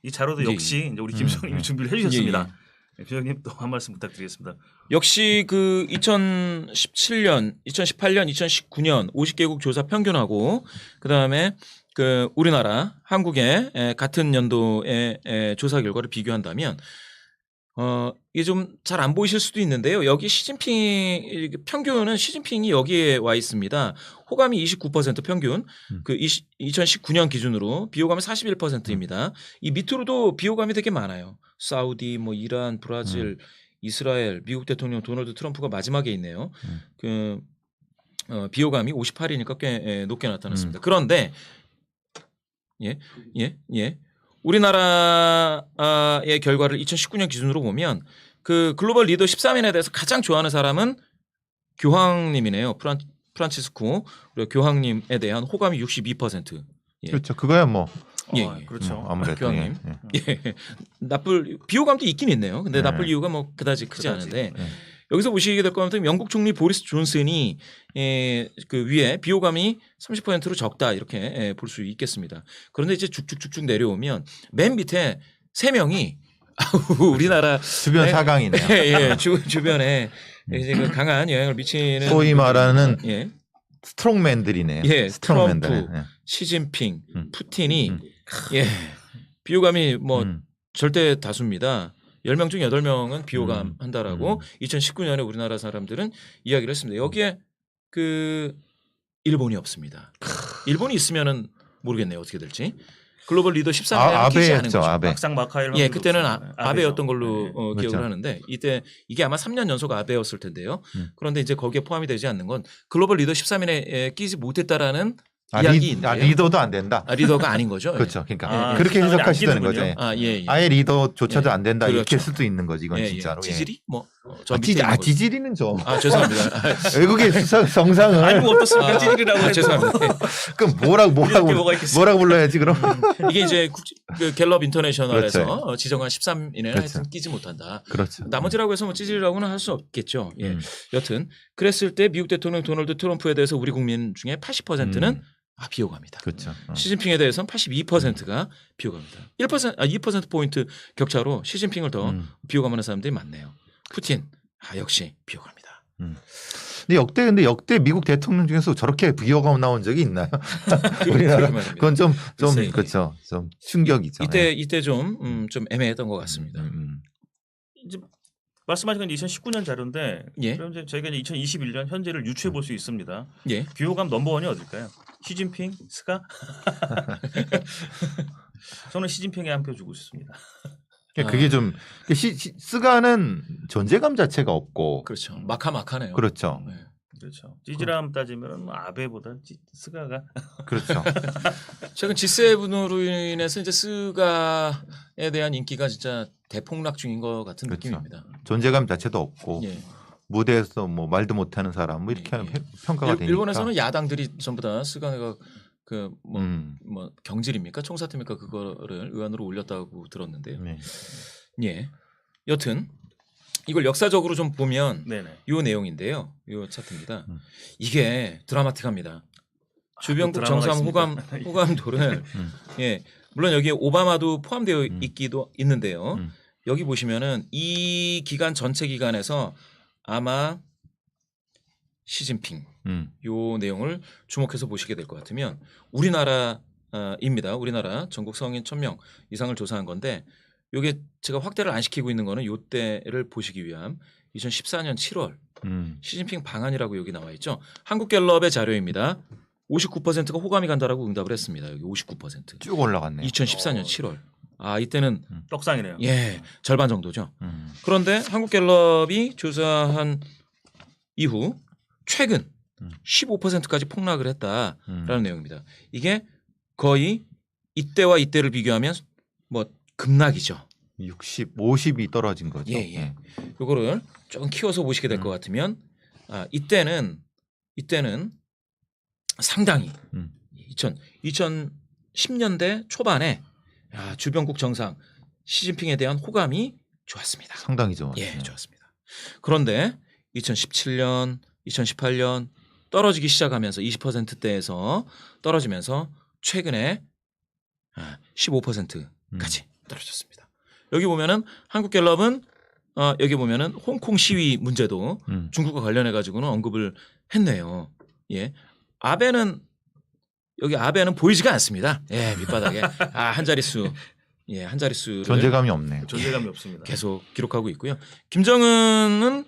이 자료도 역시 이제 우리 김수영님이 준비를 해주셨습니다. 김수영님 또 한 말씀 부탁드리겠습니다. 역시 그 2017년, 2018년, 2019년 50개국 조사 평균하고 그 다음에 그 우리나라 한국의 같은 연도의 조사 결과를 비교한다면 이게 좀 잘 안 보이실 수도 있는데요. 여기 시진핑 평균은 시진핑이 여기에 와 있습니다. 호감이 29% 평균. 그 2019년 기준으로 비호감이 41%입니다. 이 밑으로도 비호감이 되게 많아요. 사우디, 뭐 이란, 브라질, 이스라엘, 미국 대통령 도널드 트럼프가 마지막에 있네요. 그 비호감이 58이니까 꽤 높게 나타났습니다. 그런데 우리나라의 결과를 2019년 기준으로 보면 그 글로벌 리더 13인에 대해서 가장 좋아하는 사람은 교황님이네요. 프란치스코 우리 교황님에 대한 호감이 62%. 그렇죠. 그거야 뭐. 그렇죠. 아무래도 교황님. 비호감도 있긴 있네요. 근데 나쁠 이유가 뭐 그다지 크지 않은데 여기서 보시게 될 것 같으면 영국 총리 보리스 존슨이 그 위에 비호감이 30%로 적다 이렇게 볼 수 있겠습니다. 그런데 이제 쭉쭉쭉쭉 내려오면 맨 밑에 3명이 우리나라 주변 사강이네요. 주변에 이제 그 강한 영향을 미치는 소위 말하는 스트롱맨들이네요. 트럼프, 시진핑, 푸틴이 비호감이 뭐 절대 다수입니다. 10명 중 8명은 비호감 한다라고 2019년에 우리나라 사람들은 이야기를 했습니다. 여기에 그 일본이 없습니다. 일본이 있으면은 모르겠네요. 어떻게 될지. 글로벌 리더 13명에 끼지 않은 거죠. 아베. 막상 마카일 그때는 아베였던 걸로 기억을 하는데 이때 이게 아마 3년 연속 아베였을 텐데요. 그런데 이제 거기에 포함이 되지 않는 건 글로벌 리더 13인에 끼지 못했다라는 이야기인데요. 리더도 안 된다. 리더가 아닌 거죠. 그렇죠. 그러니까 아, 그렇게 예. 해석하시는 아끼는군요. 거죠. 예. 아예 리더조차도 예. 안 된다 이렇게 그렇죠. 쓸 수도 있는 거지. 이건 진짜로. 예. 지질이 저 밑에 있는 거죠. 지질이는 좀 죄송합니다. 외국의 정상을 아니 뭐 어떻습니까? 찌질이라고 해도. 죄송합니다. 그럼 뭐가 있겠어요? 뭐라고 불러야지 그럼? 이게 이제 그 갤럽 인터내셔널에서 그렇죠. 지정한 13위는 그렇죠. 하여튼 끼지 못한다. 그렇죠. 나머지라고 해서 뭐 찌질이라고는 할 수 없겠죠. 예. 음. 여튼 그랬을 때 미국 대통령 도널드 트럼프에 대해서 우리 국민 중에 80%는 비호감이다. 그렇죠. 시진핑에 대해서는 82%가 비호감이다. 2% 포인트 격차로 시진핑을 더 비호감하는 사람들이 많네요. 푸틴 역시 비호감이다. 근데 역대 미국 대통령 중에서 저렇게 비호감 나온 적이 있나요? 우리나라 그건 좀 글쎄, 그렇죠. 좀 충격이죠. 이때 좀 애매했던 것 같습니다. 이제 말씀하신 건 2019년 자료인데 예. 그럼 이제 저희가 이제 2021년 현재를 유추해 볼 수 있습니다. 예. 비호감 넘버원이 어딜까요? 시진핑, 스가? 저는 시진핑에 한 표 주고 싶습니다. 그게 좀 스가는 존재감 자체가 없고 그렇죠. 마카마카네요. 그렇죠. 네. 그렇죠. 찌질함 따지면 아베보다 스가가 그렇죠. 최근 G7으로 인해서 이제 스가에 대한 인기가 진짜 대폭락 중인 것 같은 그렇죠. 느낌입니다. 존재감 자체도 없고 예. 무대에서 뭐 말도 못하는 사람 뭐 이렇게 예. 평가가 되니까. 일본에서는 야당들이 전부 다 스가가 뭐 경질입니까 총사퇴입니까 그거를 의안으로 올렸다고 들었는데요. 네. 예. 여튼 이걸 역사적으로 좀 보면 네네. 이 내용인데요. 이 차트입니다. 이게 드라마틱합니다. 주변국 드라마가 정상 있습니다. 호감도를 예 물론 여기에 오바마도 포함되어 있기도 있는데요. 여기 보시면은 이 기간 전체 기간에서 아마 시진핑 요 내용을 주목해서 보시게 될 것 같으면 우리나라입니다. 우리나라 전국 성인 1,000명 이상을 조사한 건데 요게 제가 확대를 안 시키고 있는 거는 요 때를 보시기 위함 2014년 7월 시진핑 방안이라고 여기 나와 있죠. 한국갤럽의 자료입니다. 59%가 호감이 간다라고 응답을 했습니다. 여기 59%. 쭉 올라갔네요. 2014년 7월. 이때는 떡상이네요. 예 절반 정도죠. 그런데 한국갤럽이 조사한 이후 최근 15%까지 폭락을 했다라는 내용입니다. 이게 거의 이때와 이때를 비교하면 뭐 급락이죠. 60, 50이 떨어진 거죠. 예. 요거를 조금 키워서 보시게 될 것 같으면 이때는 상당히 2010년대 초반에 주변국 정상 시진핑에 대한 호감이 좋았습니다. 상당히 좋았어요. 예, 좋았습니다. 그런데 2017년, 2018년 떨어지기 시작하면서 20%대에서 떨어지면서 최근에 15%까지 떨어졌습니다. 여기 보면은 한국갤럽은 여기 보면은 홍콩 시위 문제도 중국과 관련해 가지고는 언급을 했네요. 예, 아베는 보이지가 않습니다. 예, 밑바닥에 한 자릿수, 한 자릿수를 존재감이 없네요. 존재감이 없습니다. 계속 기록하고 있고요. 김정은은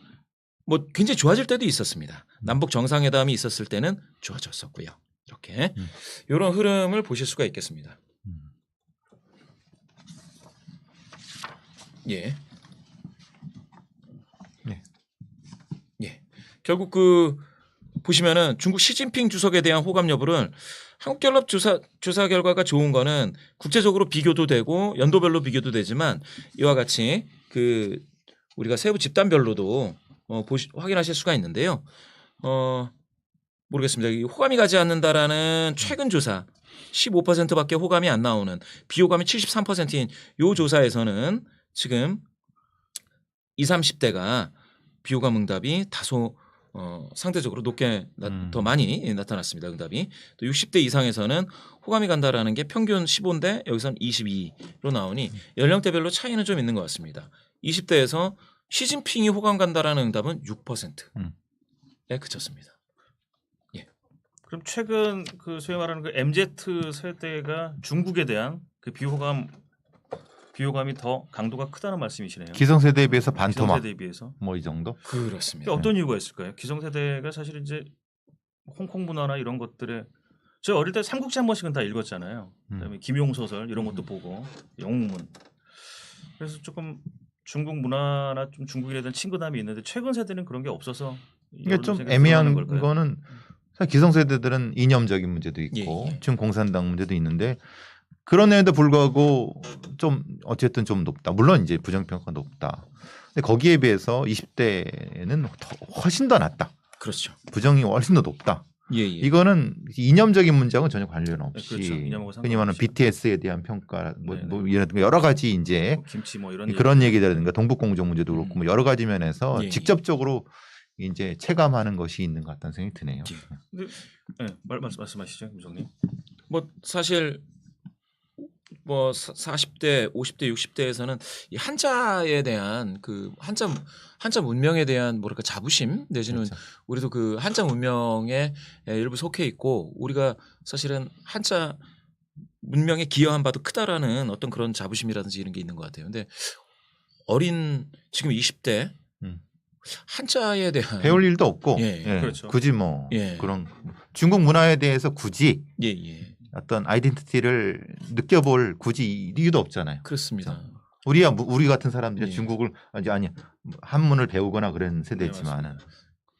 뭐 굉장히 좋아질 때도 있었습니다. 남북 정상회담이 있었을 때는 좋아졌었고요. 이렇게 이런 흐름을 보실 수가 있겠습니다. 예. 결국 보시면은 중국 시진핑 주석에 대한 호감 여부를 한국갤럽 조사 결과가 좋은 거는 국제적으로 비교도 되고 연도별로 비교도 되지만 이와 같이 우리가 세부 집단별로도 확인하실 수가 있는데요. 모르겠습니다. 이 호감이 가지 않는다라는 최근 조사 15%밖에 호감이 안 나오는 비호감이 73%인 요 조사에서는 지금 20, 30대가 비호감 응답이 다소 상대적으로 높게 더 많이 나타났습니다. 응답이. 또 60대 이상에서는 호감이 간다라는 게 평균 15인데 여기서는 22로 나오니 연령대별로 차이는 좀 있는 것 같습니다. 20대에서 시진핑이 호감 간다라는 응답은 6%에 그쳤습니다. 예. 그럼 최근 소위 말하는 MZ 세대가 중국에 대한 비호감이 더 강도가 크다는 말씀이시네요. 기성세대에 비해서 반토막. 기성세대에 비해서 뭐 이 정도? 그렇습니다. 어떤 이유가 있을까요? 기성세대가 사실 이제 홍콩 문화나 이런 것들에 저 어릴 때 삼국지 한 번씩은 다 읽었잖아요. 그다음에 김용 소설 이런 것도 보고 영웅문. 그래서 조금 중국 문화나 좀 중국인에 대한 친근함이 있는데 최근 세대는 그런 게 없어서 이게 좀 애매한 거는 기성세대들은 이념적인 문제도 있고 예, 예. 지금 공산당 문제도 있는데 그런에도 불구하고 좀 어쨌든 좀 높다. 물론 이제 부정평가가 높다. 근데 거기에 비해서 20대는 훨씬 더 낮다. 그렇죠. 부정이 훨씬 더 높다. 예, 예. 이거는 이념적인 문제하고는 전혀 관련 없이 그렇죠. 이념하고 흔히 말하는 상관없이. BTS에 대한 평가 네네. 뭐 이런 여러 가지 이제 뭐 김치 뭐 이런 그런 얘기라든가 동북공정 문제도 그렇고 뭐 여러 가지 면에서 예, 예. 직접적으로 이제 체감하는 것이 있는 것 같다는 생각이 드네요. 예. 근데, 네, 말씀하시죠, 김성님. 뭐 사실 뭐 40대, 50대, 60대에서는 이 한자에 대한 그 한자 문명에 대한 뭐랄까 자부심 내지는 그렇죠. 우리도 그 한자 문명에 일부 속해 있고 우리가 사실은 한자 문명에 기여한 바도 크다라는 어떤 그런 자부심이라든지 이런 게 있는 것 같아요. 근데 어린 지금 20대 한자에 대한 배울 일도 없고 예, 그렇죠. 굳이 뭐 예. 그런 중국 문화에 대해서 굳이 예, 예. 어떤 아이덴티티를 느껴볼 굳이 이유도 없잖아요. 그렇습니다. 우리 같은 사람들이 예. 중국을 아니 한문을 배우거나 그런 세대지만은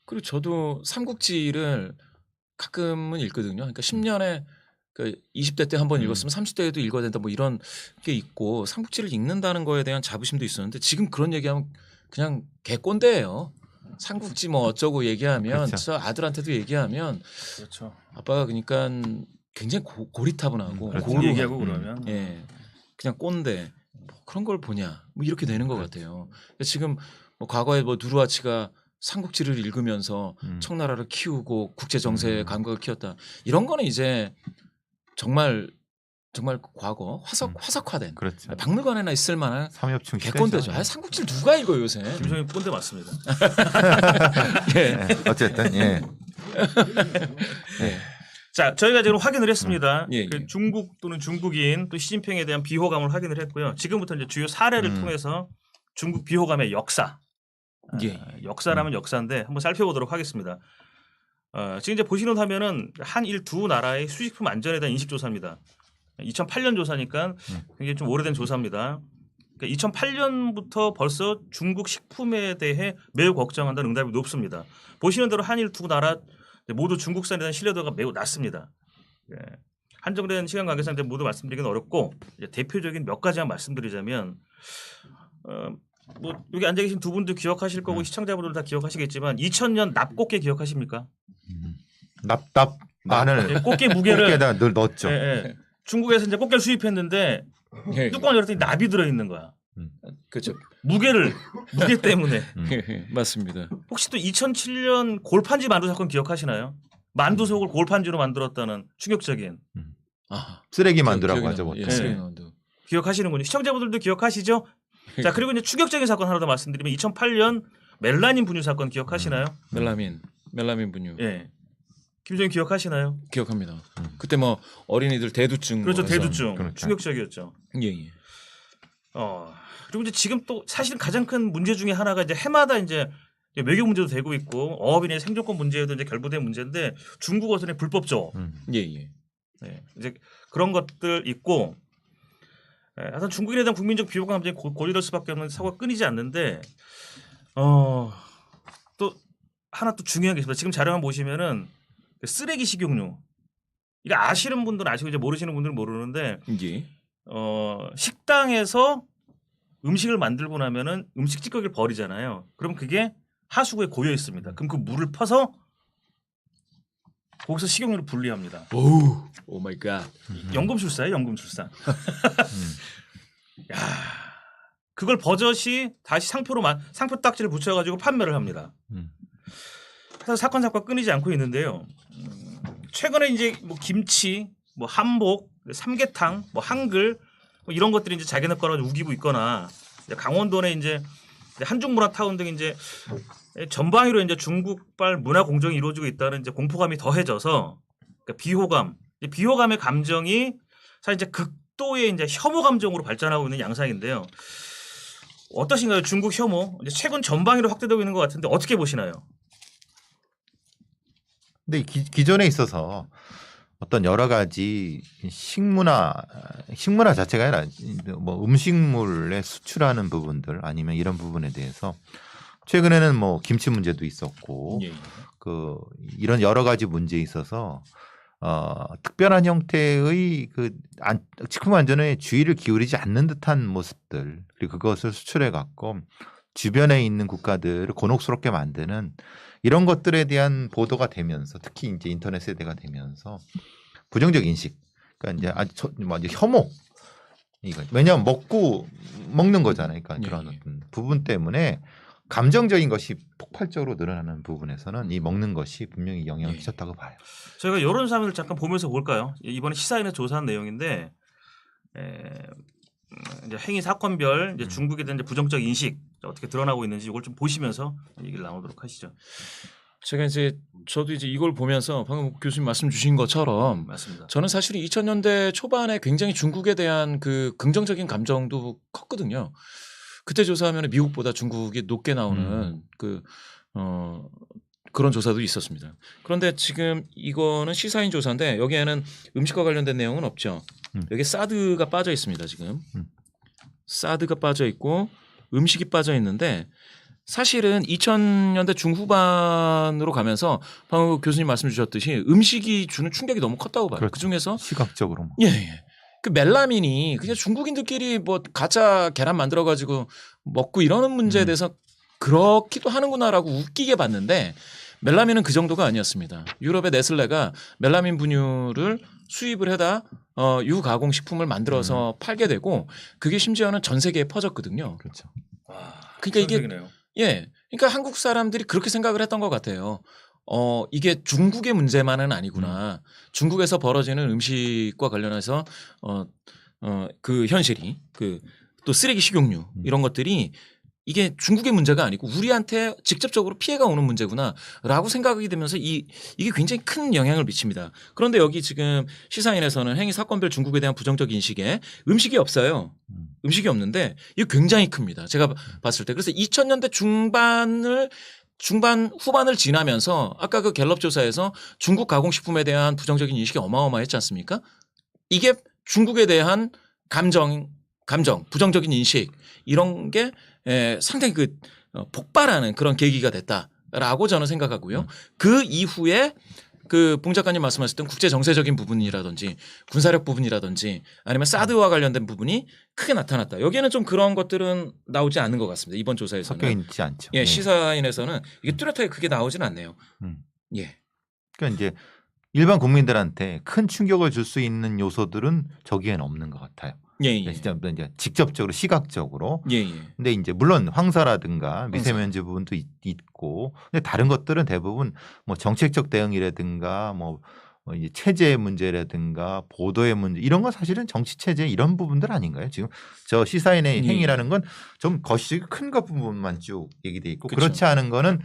그리고 저도 삼국지를 가끔은 읽거든요. 그러니까 10년에 그 20대 때 한 번 읽었으면 30대에도 읽어야 된다 뭐 이런 게 있고 삼국지를 읽는다는 거에 대한 자부심도 있었는데 지금 그런 얘기하면 그냥 개꼰대예요. 삼국지 뭐 어쩌고 얘기하면 그렇죠. 저 아들한테도 얘기하면 그렇죠. 아빠가 그러니까 굉장히 고리타분하고 그렇죠. 공 고루한 얘기하고 그러면 예 그냥 꼰대 뭐 그런 걸 보냐 뭐 이렇게 되는 것 그렇죠. 같아요. 그러니까 지금 뭐 과거에 뭐 누르하치가 삼국지를 읽으면서 청나라를 키우고 국제 정세의 감각을 키웠다 이런 거는 이제 정말 과거 화석화된 그렇죠. 박물관에나 있을 만한 삼엽충 개꼰대죠. 시대죠. 아, 삼국지를 누가 읽어 요새? 김성님 꼰대 맞습니다. 예. 네, 어쨌든 예. 예. 자, 저희가 지금 확인을 했습니다. 예, 그 예. 중국 또는 중국인 또 시진핑에 대한 비호감을 확인을 했고요. 지금부터 이제 주요 사례를 통해서 중국 비호감의 역사, 예. 역사라면 역사인데 한번 살펴보도록 하겠습니다. 지금 이제 보시는 화면은 한일 두 나라의 수식품 안전에 대한 인식 조사입니다. 2008년 조사니까 굉장히 좀 오래된 조사입니다. 그러니까 2008년부터 벌써 중국 식품에 대해 매우 걱정한다는 응답이 높습니다. 보시는 대로 한일 두 나라 모두 중국산에 대한 신뢰도가 매우 낮습니다. 예. 한정된 시간 관계상 모두 말씀드리기는 어렵고 이제 대표적인 몇 가지만 말씀드리자면 뭐 여기 앉아 계신 두 분도 기억하실 거고 시청자분들 다 기억하시겠지만 2000년 납꽃게 기억하십니까? 납 마늘 예, 꽃게 무게를 꽃게에다 늘 넣었죠. 예, 예. 중국에서 이제 꽃게를 수입했는데 예. 뚜껑을 열었더니 납이 들어 있는 거야. 그렇죠. 무게 때문에. 맞습니다. 혹시 또 2007년 골판지 만두 사건 기억하시나요? 만두 속을 골판지로 만들었다는 충격적인. 아, 쓰레기 만두라고 기억이 하죠. 납니다. 보통. 예, 쓰레기 네. 만두. 기억하시는군요. 시청자분들도 기억하시죠? 자, 그리고 이제 충격적인 사건 하나 더 말씀드리면 2008년 멜라닌 분유 사건 기억하시나요? 멜라민 분유. 예. 김정인 기억하시나요? 기억합니다. 그때 뭐 어린이들 대두증 그렇죠. 뭐 해서. 대두증. 그러니까. 충격적이었죠. 예, 예. 그리고 이제 지금 또 사실은 가장 큰 문제 중에 하나가 이제 해마다 이제 외교 문제도 되고 있고 어업인의 생존권 문제에도 이제 결부된 문제인데 중국 어선의 불법조. 예, 예. 네. 이제 그런 것들 있고 하여튼 중국인에 대한 국민적 비호감 감정이 고조될 수밖에 없는 사고가 끊이지 않는데 또 하나 또 중요한 게 있습니다. 지금 자료만 보시면은 쓰레기 식용유. 이거 아시는 분들은 아시고 이제 모르시는 분들은 모르는데 예. 식당에서 음식을 만들고 나면은 음식 찌꺼기를 버리잖아요. 그럼 그게 하수구에 고여 있습니다. 그럼 그 물을 퍼서 거기서 식용유를 분리합니다. 오 마이 갓. 연금술사예요, 연금술사. 야, 그걸 버젓이 다시 상표 딱지를 붙여가지고 판매를 합니다. 그래서 사건 끊이지 않고 있는데요. 최근에 이제 뭐 김치, 뭐 한복, 삼계탕, 뭐 한글 뭐 이런 것들이 이제 자기네 거라고 우기고 있거나 강원도에 이제 한중문화타운 등 이제 전방위로 이제 중국발 문화 공정이 이루어지고 있다는 이제 공포감이 더해져서 그러니까 비호감의 감정이 사실 이제 극도의 이제 혐오 감정으로 발전하고 있는 양상인데요. 어떠신가요? 중국 혐오 이제 최근 전방위로 확대되고 있는 것 같은데 어떻게 보시나요? 근데 기존에 있어서 어떤 여러 가지 식문화 자체가 아니라 뭐 음식물에 수출하는 부분들 아니면 이런 부분에 대해서 최근에는 뭐 김치 문제도 있었고 예. 그 이런 여러 가지 문제에 있어서 특별한 형태의 그 식품 안전에 주의를 기울이지 않는 듯한 모습들 그리고 그것을 수출해 갖고 주변에 있는 국가들을 곤혹스럽게 만드는 이런 것들에 대한 보도가 되면서 특히 이제 인터넷 세대가 되면서 부정적 인식 그러니까 이제 혐오 이거 왜냐하면 먹는 거잖아요. 그러니까 그런 어떤 부분 때문에 감정적인 것이 폭발적으로 늘어나는 부분에서는 이 먹는 것이 분명히 영향을 끼쳤다고 봐요. 저희가 여론사항을 잠깐 보면서 볼까요? 이번에 시사인에 조사한 내용인데 이제 행위 사건별 이제 중국에 대한 이제 부정적 인식 어떻게 드러나고 있는지 이걸 좀 보시면서 얘기를 나누도록 하시죠. 제가 이제 저도 이제 이걸 보면서 방금 교수님 말씀 주신 것처럼 맞습니다. 저는 사실 2000년대 초반에 굉장히 중국에 대한 그 긍정적인 감정도 컸거든요. 그때 조사하면 미국보다 중국이 높게 나오는 그런 조사도 있었습니다. 그런데 지금 이거는 시사인 조사인데 여기에는 음식과 관련된 내용은 없죠. 여기 사드가 빠져 있습니다. 지금 사드가 빠져 있고 음식이 빠져 있는데 사실은 2000년대 중후반으로 가면서 방금 교수님 말씀 주셨듯이 음식이 주는 충격이 너무 컸다고 봐요. 그렇죠. 그중에서 시각적으로 예. 그 멜라민이 그냥 중국인들끼리 뭐 가짜 계란 만들어 가지고 먹고 이러는 문제에 대해서 그렇기도 하는구나라고 웃기게 봤는데 멜라민은 그 정도가 아니었습니다. 유럽의 네슬레가 멜라민 분유를 수입을 해다 유가공 식품을 만들어서 팔게 되고 그게 심지어는 전 세계에 퍼졌거든요. 그렇죠. 와, 그러니까 이게 전색이네요. 그러니까 한국 사람들이 그렇게 생각을 했던 것 같아요. 이게 중국의 문제만은 아니구나. 중국에서 벌어지는 음식과 관련해서 그 현실이 그 또 쓰레기 식용유 이런 것들이 이게 중국의 문제가 아니고 우리한테 직접적으로 피해가 오는 문제구나라고 생각이 되면서 이게 굉장히 큰 영향을 미칩니다. 그런데 여기 지금 시사인에서는 행위 사건별 중국에 대한 부정적 인식에 음식이 없어요. 음식이 없는데 이거 굉장히 큽니다. 제가 봤을 때. 그래서 2000년대 후반을 지나면서 아까 그 갤럽 조사에서 중국 가공식품에 대한 부정적인 인식이 어마어마했지 않습니까? 이게 중국에 대한 감정, 부정적인 인식 이런 게 상당히 폭발하는 그런 계기가 됐다라고 저는 생각하고요. 그 이후에 그 봉 작가님 말씀하셨던 국제 정세적인 부분이라든지 군사력 부분이라든지 아니면 사드와 관련된 부분이 크게 나타났다. 여기에는 좀 그런 것들은 나오지 않는 것 같습니다. 이번 조사에서는. 섞여 있지 않죠. 예, 시사인에서는 이게 뚜렷하게 크게 나오진 않네요. 예. 그러니까 이제 일반 국민들한테 큰 충격을 줄 수 있는 요소들은 저기에는 없는 것 같아요. 예. 진짜 이제 직접적으로 시각적으로. 예. 근데 이제 물론 황사라든가 미세먼지 부분도 있고, 근데 다른 것들은 대부분 뭐 정책적 대응이라든가 뭐 이제 체제 문제라든가 보도의 문제 이런 건 사실은 정치 체제 이런 부분들 아닌가요? 지금 저 시사인의 행위라는 건 좀 거시 큰 것 부분만 쭉 얘기돼 있고 그쵸. 그렇지 않은 거는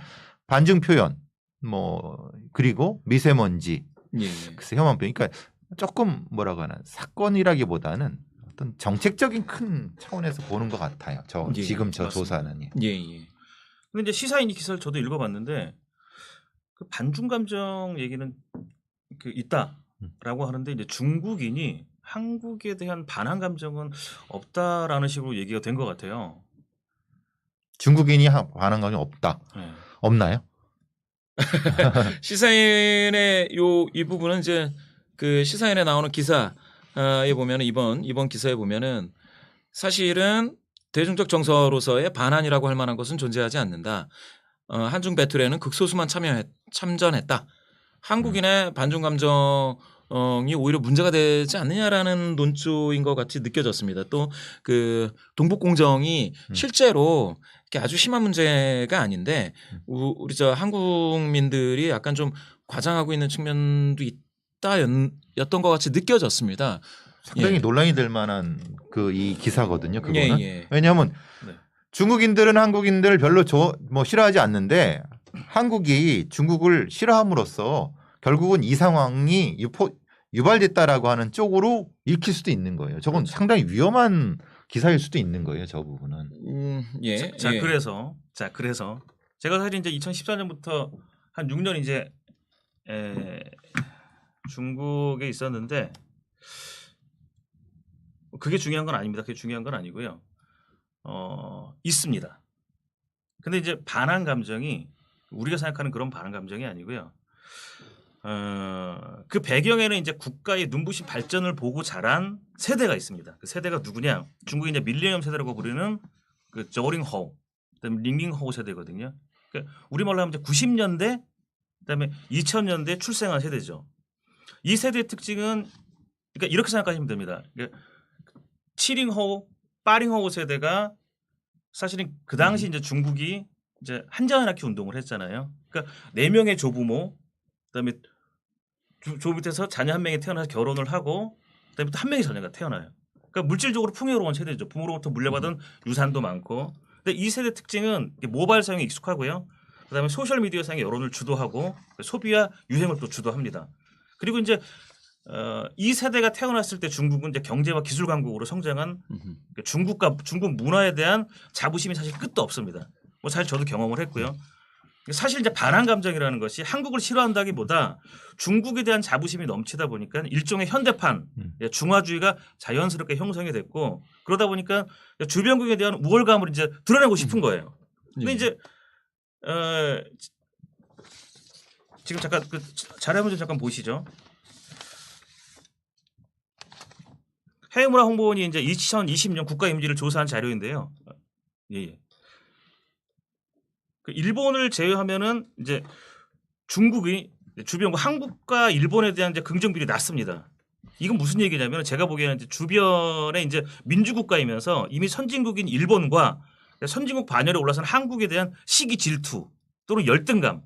반증 표현 뭐 그리고 미세먼지 글쎄 혐한 표현 그러니까 조금 뭐라고 하나 사건이라기보다는 어떤 정책적인 큰 차원에서 보는 것 같아요. 지금 저 조사는. 예. 근데 이제 시사인 이 기사를 저도 읽어봤는데 그 반중 감정 얘기는 그 있다라고 하는데 이제 중국인이 한국에 대한 반한 감정은 없다라는 식으로 얘기가 된 것 같아요. 중국인이 반한 감정이 없다. 네. 없나요? 시사인의 이 부분은 이제 그 시사인에 나오는 기사에 보면은 이번 기사에 보면은 사실은 대중적 정서로서의 반환이라고 할 만한 것은 존재하지 않는다. 한중 배틀에는 극소수만 참전했다. 한국인의 반중 감정이 오히려 문제가 되지 않느냐라는 논조인 것 같이 느껴졌습니다. 또 그 동북 공정이 실제로 아주 심한 문제가 아닌데 우리 저 한국민들이 약간 좀 과장하고 있는 측면도 있다였던 것 같이 느껴졌습니다. 상당히 논란이 될 만한 이 기사거든요. 그거는 왜냐하면 네. 중국인들은 한국인들을 별로 싫어하지 않는데 한국이 중국을 싫어함으로써 결국은 이 상황이 유발됐다라고 하는 쪽으로 읽힐 수도 있는 거예요. 저건 그렇죠. 상당히 위험한 기사일 수도 있는 거예요. 저 부분은. 그래서 제가 사실 이제 2014년부터 한 6년 이제 중국에 있었는데 그게 중요한 건 아닙니다. 그게 중요한 건 아니고요. 있습니다. 근데 이제 반한 감정이 우리가 생각하는 그런 반한 감정이 아니고요. 그 배경에는 이제 국가의 눈부신 발전을 보고 자란 세대가 있습니다. 그 세대가 누구냐? 중국이 이제 밀레니엄 세대라고 부르는 그 저링호, 그다음에 링링호 세대거든요. 그러니까 우리말로 하면 이제 90년대, 그다음에 2000년대 출생한 세대죠. 이 세대의 특징은 그러니까 이렇게 생각하시면 됩니다. 그러니까 7링호, 8링호 세대가 사실은 그 당시 이제 중국이 이제 한자연합기 운동을 했잖아요. 그러니까 4명의 조부모, 그다음에 조 밑에서 자녀 한 명이 태어나서 결혼을 하고 그다음에 또 한 명의 자녀가 태어나요. 그러니까 물질적으로 풍요로운 세대죠. 부모로부터 물려받은 유산도 많고. 근데 이 세대 특징은 모바일 사용에 익숙하고요. 그다음에 소셜 미디어 사용의 여론을 주도하고 소비와 유행을 또 주도합니다. 그리고 이제 이 세대가 태어났을 때 중국은 이제 경제와 기술 강국으로 성장한 중국 문화에 대한 자부심이 사실 끝도 없습니다. 뭐 사실 저도 경험을 했고요. 사실 이제 반한 감정이라는 것이 한국을 싫어한다기보다 중국에 대한 자부심이 넘치다 보니까 일종의 현대판 중화주의가 자연스럽게 형성이 됐고 그러다 보니까 주변국에 대한 우월감을 이제 드러내고 싶은 거예요. 근데 이제 지금 잠깐 그 자료를 좀 잠깐 보시죠. 해외문화 홍보원이 이제 2020년 국가 이미지를 조사한 자료인데요. 예. 그 일본을 제외하면은 이제 중국이 주변과 한국과 일본에 대한 이제 긍정 비율이 낮습니다. 이건 무슨 얘기냐면 제가 보기에는 이제 주변에 이제 민주국가이면서 이미 선진국인 일본과 선진국 반열에 올라선 한국에 대한 시기 질투 또는 열등감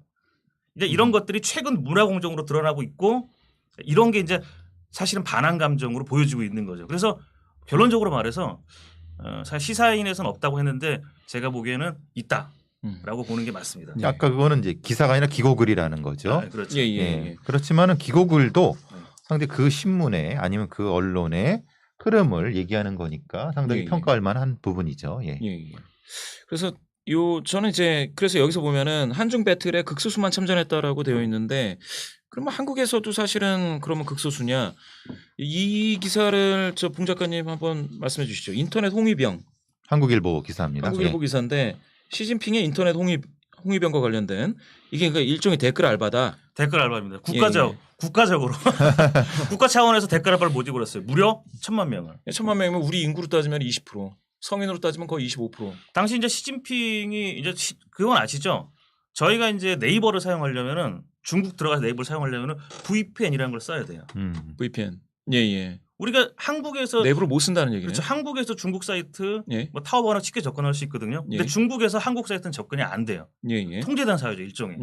이제 이런 것들이 최근 문화 공정으로 드러나고 있고 이런 게 이제 사실은 반한 감정으로 보여지고 있는 거죠. 그래서 결론적으로 말해서 사실 시사인에서는 없다고 했는데 제가 보기에는 있다라고 보는 게 맞습니다. 아까 그거는 이제 기사가 아니라 기고글이라는 거죠. 아, 그렇죠. 예. 그렇지만은 기고글도 상당히 그 신문에 아니면 그 언론의 흐름을 얘기하는 거니까 상당히 평가할 만한 부분이죠. 예. 그래서 저는 이제 그래서 여기서 보면은 한중 배틀에 극소수만 참전했다라고 되어 있는데 그러면 한국에서도 사실은 그러면 극소수냐? 이 기사를 저 봉 작가님 한번 말씀해 주시죠. 인터넷 홍위병. 한국일보 기사입니다. 한국일보 기사인데 시진핑의 인터넷 홍위병과 관련된 이게 그러니까 일종의 댓글 알바다. 댓글 알바입니다. 국가적으로 국가 차원에서 댓글 알바를 모집을 했어요. 무려 1,000만 명을. 1,000만 명이면 우리 인구로 따지면 20%, 성인으로 따지면 거의 25%. 당시 이제 시진핑이 이제 그건 아시죠? 저희가 이제 네이버를 사용하려면은 중국 들어가서 네이버를 사용하려면은 VPN이라는 걸 써야 돼요. VPN. 예. 우리가 한국에서 네이버를 못 쓴다는 얘기네요. 그렇죠. 한국에서 중국 사이트 뭐 타오바오나 쉽게 접근할 수 있거든요. 근데 중국에서 한국 사이트는 접근이 안 돼요. 통제된 사회죠 일종의.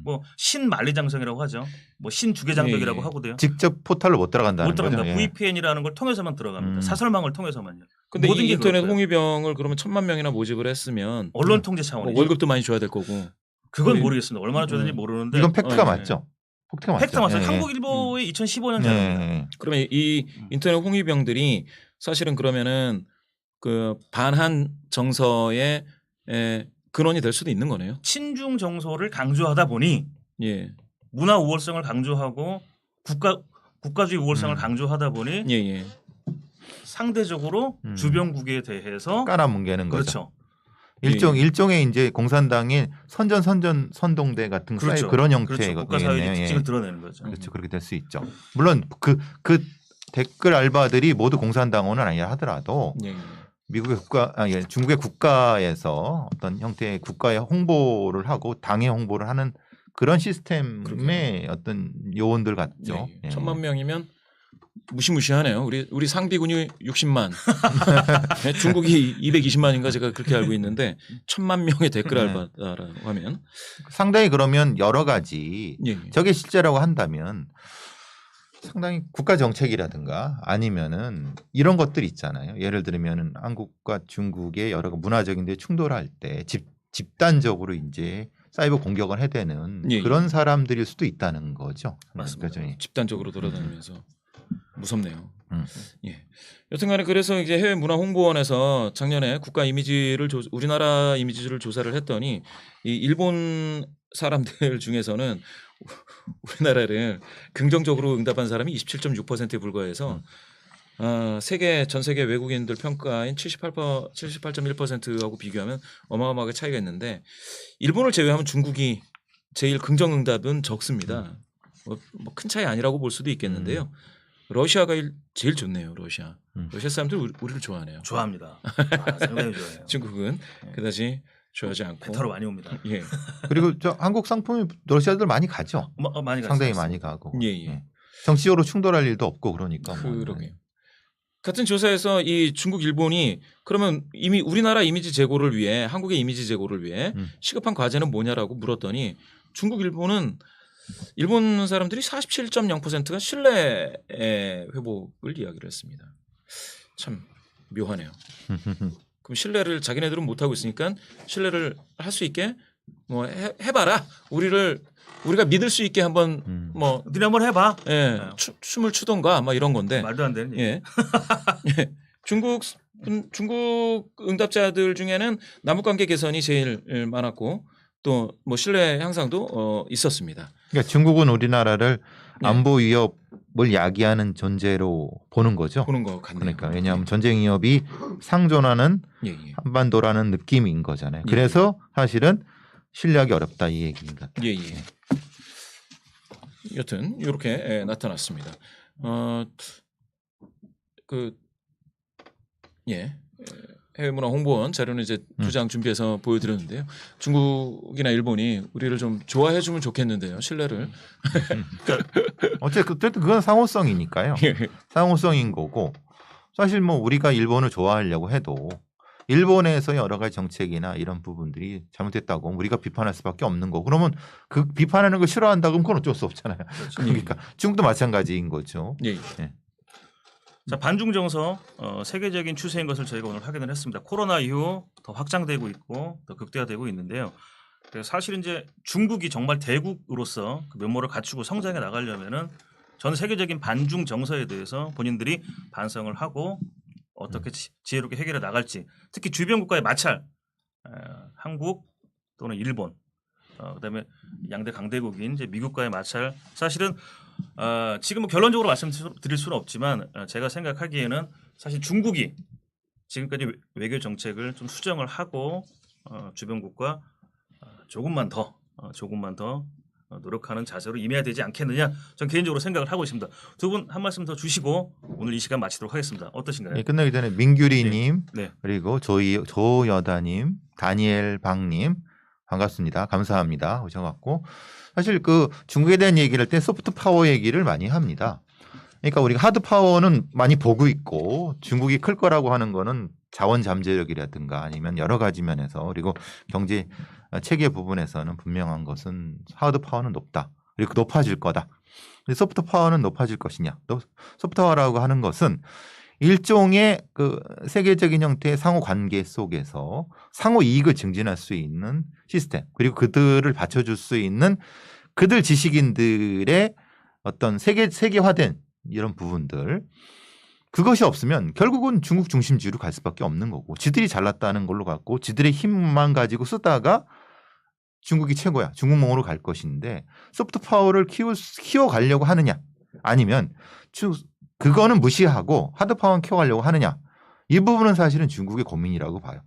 뭐 신만리장성이라고 하죠. 뭐 신주계장벽이라고 하고도요. 직접 포털로 못 들어간다는 못 들어간다. 거죠. VPN이라는 걸 통해서만 들어갑니다. 사설망을 통해서만요. 근데 이 인터넷 홍위병을 그러면 1,000만 명이나 모집을 했으면 언론 통제 차원이죠. 월급도 많이 줘야 될 거고. 그건 모르겠습니다. 얼마나 줘야 되는지 모르는데 이건 팩트가 맞죠. 팩트 맞아요. 한국일보의 2015년 자료입니다. 그러면 이 인터넷 홍위병들이 사실은 그러면은 그 반한 정서의 근원이 될 수도 있는 거네요. 친중 정서를 강조하다 보니 문화 우월성을 강조하고 국가주의 우월성을 강조하다 보니 상대적으로 주변국에 대해서 깔아뭉개는 거죠. 그렇죠. 일종의 이제 공산당의 선동대 같은 그렇죠. 그런 형태의 그렇죠. 국가사회의 특징을 드러내는 거죠. 그렇죠. 그렇게 될 수 있죠. 물론 그 댓글 알바들이 모두 공산당원은 아니라 하더라도 중국의 국가에서 어떤 형태의 국가의 홍보를 하고 당의 홍보를 하는 그런 시스템의 어떤 요원들 같죠. 1,000만 명이면 무시무시하네요. 우리 상비군이 60만, 중국이 220만인가 제가 그렇게 알고 있는데 1,000만 명의 댓글 알바라고 하면 상당히 그러면 여러 가지 저게 실제라고 한다면 상당히 국가 정책이라든가 아니면은 이런 것들이 있잖아요. 예를 들면은 한국과 중국의 여러 문화적인 데 충돌할 때 집단적으로 이제 사이버 공격을 해대는 그런 사람들일 수도 있다는 거죠. 맞습니다. 집단적으로 돌아다니면서. 무섭네요. 여튼간에 그래서 이제 해외 문화 홍보원에서 작년에 우리나라 이미지를 조사를 했더니 이 일본 사람들 중에서는 우리나라를 긍정적으로 응답한 사람이 27.6%에 불과해서 전 세계 외국인들 평가인 78.1%하고 비교하면 어마어마하게 차이가 있는데 일본을 제외하면 중국이 제일 긍정응답은 적습니다. 뭐 큰 차이 아니라고 볼 수도 있겠는데요. 러시아가 제일 좋네요. 러시아 사람들 우리를 좋아하네요. 좋아합니다. 상당히 좋아해요. 중국은 그다지 좋아하지 않고 배타로 많이 옵니다. 예. 그리고 저 한국 상품이 러시아들 많이 가죠. 많이 상당히 갔어요. 많이 가고. 예. 정치적으로 충돌할 일도 없고 그러니까. 그러게요. 같은 조사에서 이 중국, 일본이 그러면 이미 우리나라 이미지 제고를 위해 한국의 이미지 제고를 위해 시급한 과제는 뭐냐라고 물었더니 중국, 일본 사람들이 47.0%가 신뢰 회복을 이야기를 했습니다. 참 묘하네요. 그럼 신뢰를 자기네들은 못 하고 있으니까 신뢰를 할 수 있게 뭐 해봐라. 우리가 믿을 수 있게 한번 뭐 니네 한번 해봐. 예, 춤을 추던가 막 이런 건데. 말도 안 되는 얘기. 예. 예. 중국 응답자들 중에는 남북관계 개선이 제일 많았고 또 뭐 신뢰 향상도 있었습니다. 그러니까 중국은 우리나라를 네. 안보 위협을 야기하는 존재로 보는 거죠. 보는 것 같네요. 그러니까 왜냐하면 전쟁 위협이 상존하는 예. 한반도라는 느낌인 거잖아요. 예. 그래서 사실은 신뢰하기 어렵다 이 얘기인 것 같아요. 예. 여튼 이렇게 나타났습니다. 해외문화 홍보원 자료는 이제 2장 준비해서 보여드렸는데요. 중국이나 일본이 우리를 좀 좋아해주면 좋겠는데요. 신뢰를. 어쨌든 그건 상호성이니까요. 상호성인 거고 사실 뭐 우리가 일본을 좋아하려고 해도 일본에서 여러 가지 정책이나 이런 부분들이 잘못됐다고 우리가 비판할 수밖에 없는 거고 그러면 그 비판하는 걸 싫어한다 그러면 그건 어쩔 수 없잖아요. 그러니까 중국도 마찬가지인 거죠. 예. 자, 반중 정서 세계적인 추세인 것을 저희가 오늘 확인을 했습니다. 코로나 이후 더 확장되고 있고 더 극대화되고 있는데요. 사실 이제 중국이 정말 대국으로서 그 면모를 갖추고 성장해 나가려면은 전 세계적인 반중 정서에 대해서 본인들이 반성을 하고 어떻게 지혜롭게 해결해 나갈지, 특히 주변 국가의 마찰, 한국 또는 일본, 그다음에 양대 강대국인 이제 미국과의 마찰, 사실은 지금 뭐 결론적으로 말씀드릴 수는 없지만 제가 생각하기에는 사실 중국이 지금까지 외교 정책을 좀 수정을 하고 주변국과 조금만 더 노력하는 자세로 임해야 되지 않겠느냐, 전 개인적으로 생각을 하고 있습니다. 두 분 한 말씀 더 주시고 오늘 이 시간 마치도록 하겠습니다. 어떠신가요? 네, 끝나기 전에 민규리님 네. 그리고 조여다님, 다니엘 박님 반갑습니다. 감사합니다. 오셔갖고 사실 그 중국에 대한 얘기를 할 때 소프트 파워 얘기를 많이 합니다. 그러니까 우리가 하드 파워는 많이 보고 있고 중국이 클 거라고 하는 거는 자원 잠재력이라든가 아니면 여러 가지 면에서 그리고 경제 체계 부분에서는 분명한 것은 하드 파워는 높다. 그리고 높아질 거다. 근데 소프트 파워는 높아질 것이냐? 소프트 파워라고 하는 것은 일종의 그 세계적인 형태의 상호 관계 속에서 상호 이익을 증진할 수 있는 시스템 그리고 그들을 받쳐줄 수 있는 그들 지식인들의 어떤 세계화된 이런 부분들 그것이 없으면 결국은 중국 중심주의로 갈 수밖에 없는 거고 지들이 잘났다는 걸로 갖고 지들의 힘만 가지고 쓰다가 중국이 최고야 중국몽으로 갈 것인데 소프트 파워를 키워가려고 하느냐 아니면 그거는 무시하고 하드 파워만 키워가려고 하느냐 이 부분은 사실은 중국의 고민이라고 봐요.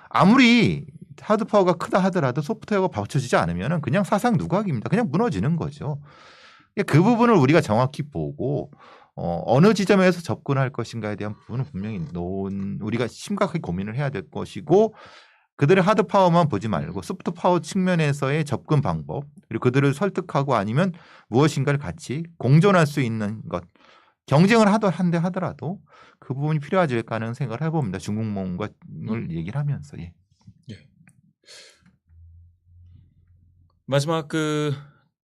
아무리 하드 파워가 크다 하더라도 소프트 파워가 받쳐지지 않으면 그냥 사상 누각입니다. 그냥 무너지는 거죠. 그 부분을 우리가 정확히 보고 어느 지점에서 접근할 것인가에 대한 부분은 분명히 우리가 심각하게 고민을 해야 될 것이고 그들의 하드 파워만 보지 말고 소프트 파워 측면에서의 접근 방법 그리고 그들을 설득하고 아니면 무엇인가를 같이 공존할 수 있는 것 경쟁을 한데 하더라도 그 부분이 필요하지 않을까 하는 생각을 해봅니다. 중국몽을 얘기를 하면서. 예. 마지막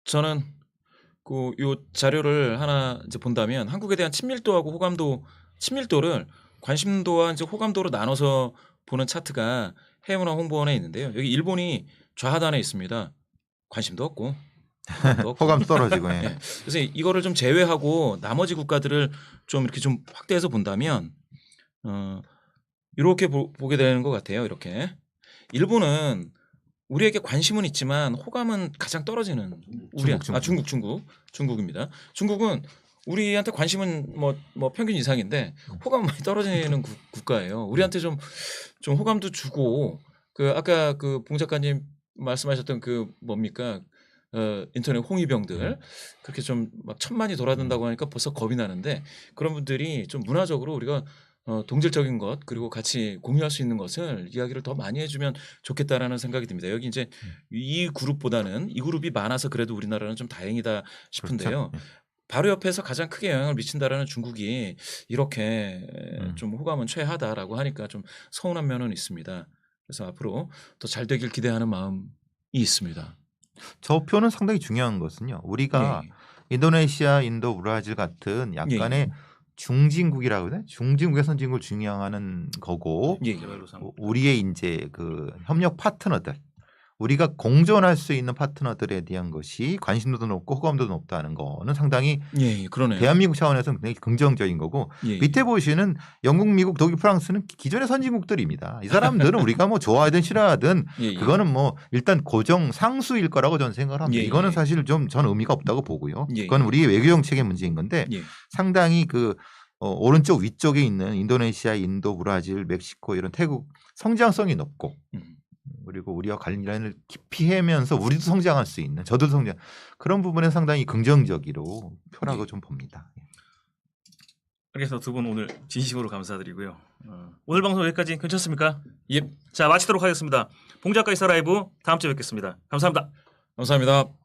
저는 요 자료를 하나 이제 본다면 한국에 대한 친밀도하고 친밀도를 관심도와 이제 호감도로 나눠서 보는 차트가 해외문화 홍보원에 있는데요. 여기 일본이 좌하단에 있습니다. 관심도 없고 호감 떨어지고. 예. 네. 그래서 이거를 좀 제외하고 나머지 국가들을 좀 이렇게 좀 확대해서 본다면 이렇게 보게 되는 것 같아요. 이렇게 일본은 우리에게 관심은 있지만 호감은 가장 떨어지는 중국입니다. 중국은 우리한테 관심은 뭐 평균 이상인데 호감 많이 떨어지는 국가예요. 우리한테 좀 호감도 주고 그 아까 그 봉 작가님 말씀하셨던 그 뭡니까 인터넷 홍위병들 그렇게 좀 막 천만이 돌아든다고 하니까 벌써 겁이 나는데 그런 분들이 좀 문화적으로 우리가 동질적인 것 그리고 같이 공유할 수 있는 것을 이야기를 더 많이 해주면 좋겠다라는 생각이 듭니다. 여기 이제 이 그룹보다는 이 그룹이 많아서 그래도 우리나라는 좀 다행이다 싶은데요. 그렇죠. 바로 옆에서 가장 크게 영향을 미친다라는 중국이 이렇게 좀 호감은 최하다라고 하니까 좀 서운한 면은 있습니다. 그래서 앞으로 더 잘 되길 기대하는 마음이 있습니다. 저 표는 상당히 중요한 것은요. 우리가 예. 인도네시아, 인도, 브라질 같은 약간의 예. 중진국이라고 그래? 중진국의 선진국을 중요하는 거고 예. 우리의 이제 그 협력 파트너들 우리가 공존할 수 있는 파트너들에 대한 것이 관심도도 높고 호감도도 높다는 거는 상당히 예. 그러네요. 대한민국 차원에서 굉장히 긍정적인 거고 예. 밑에 보시는 영국, 미국, 독일, 프랑스는 기존의 선진국들입니다. 이 사람들은 우리가 뭐 좋아하든 싫어하든 예. 그거는 뭐 일단 고정 상수일 거라고 저는 생각을 합니다. 예. 이거는 사실 좀 저는 의미가 없다고 보고요. 예. 그건 우리의 외교 정책의 문제인 건데 예. 상당히 그 오른쪽 위쪽에 있는 인도네시아, 인도, 브라질, 멕시코 이런 태국 성장성이 높고 그리고 우리와 관련을 깊이 하면서 우리도 성장할 수 있는 저도 성장 그런 부분에 상당히 긍정적으로 표라고 좀 봅니다. 그래서 두 분 오늘 진심으로 감사드리고요. 오늘 방송 여기까지 괜찮습니까? 예. 자 마치도록 하겠습니다. 봉 작가 이사 라이브 다음 주에 뵙겠습니다. 감사합니다. 감사합니다.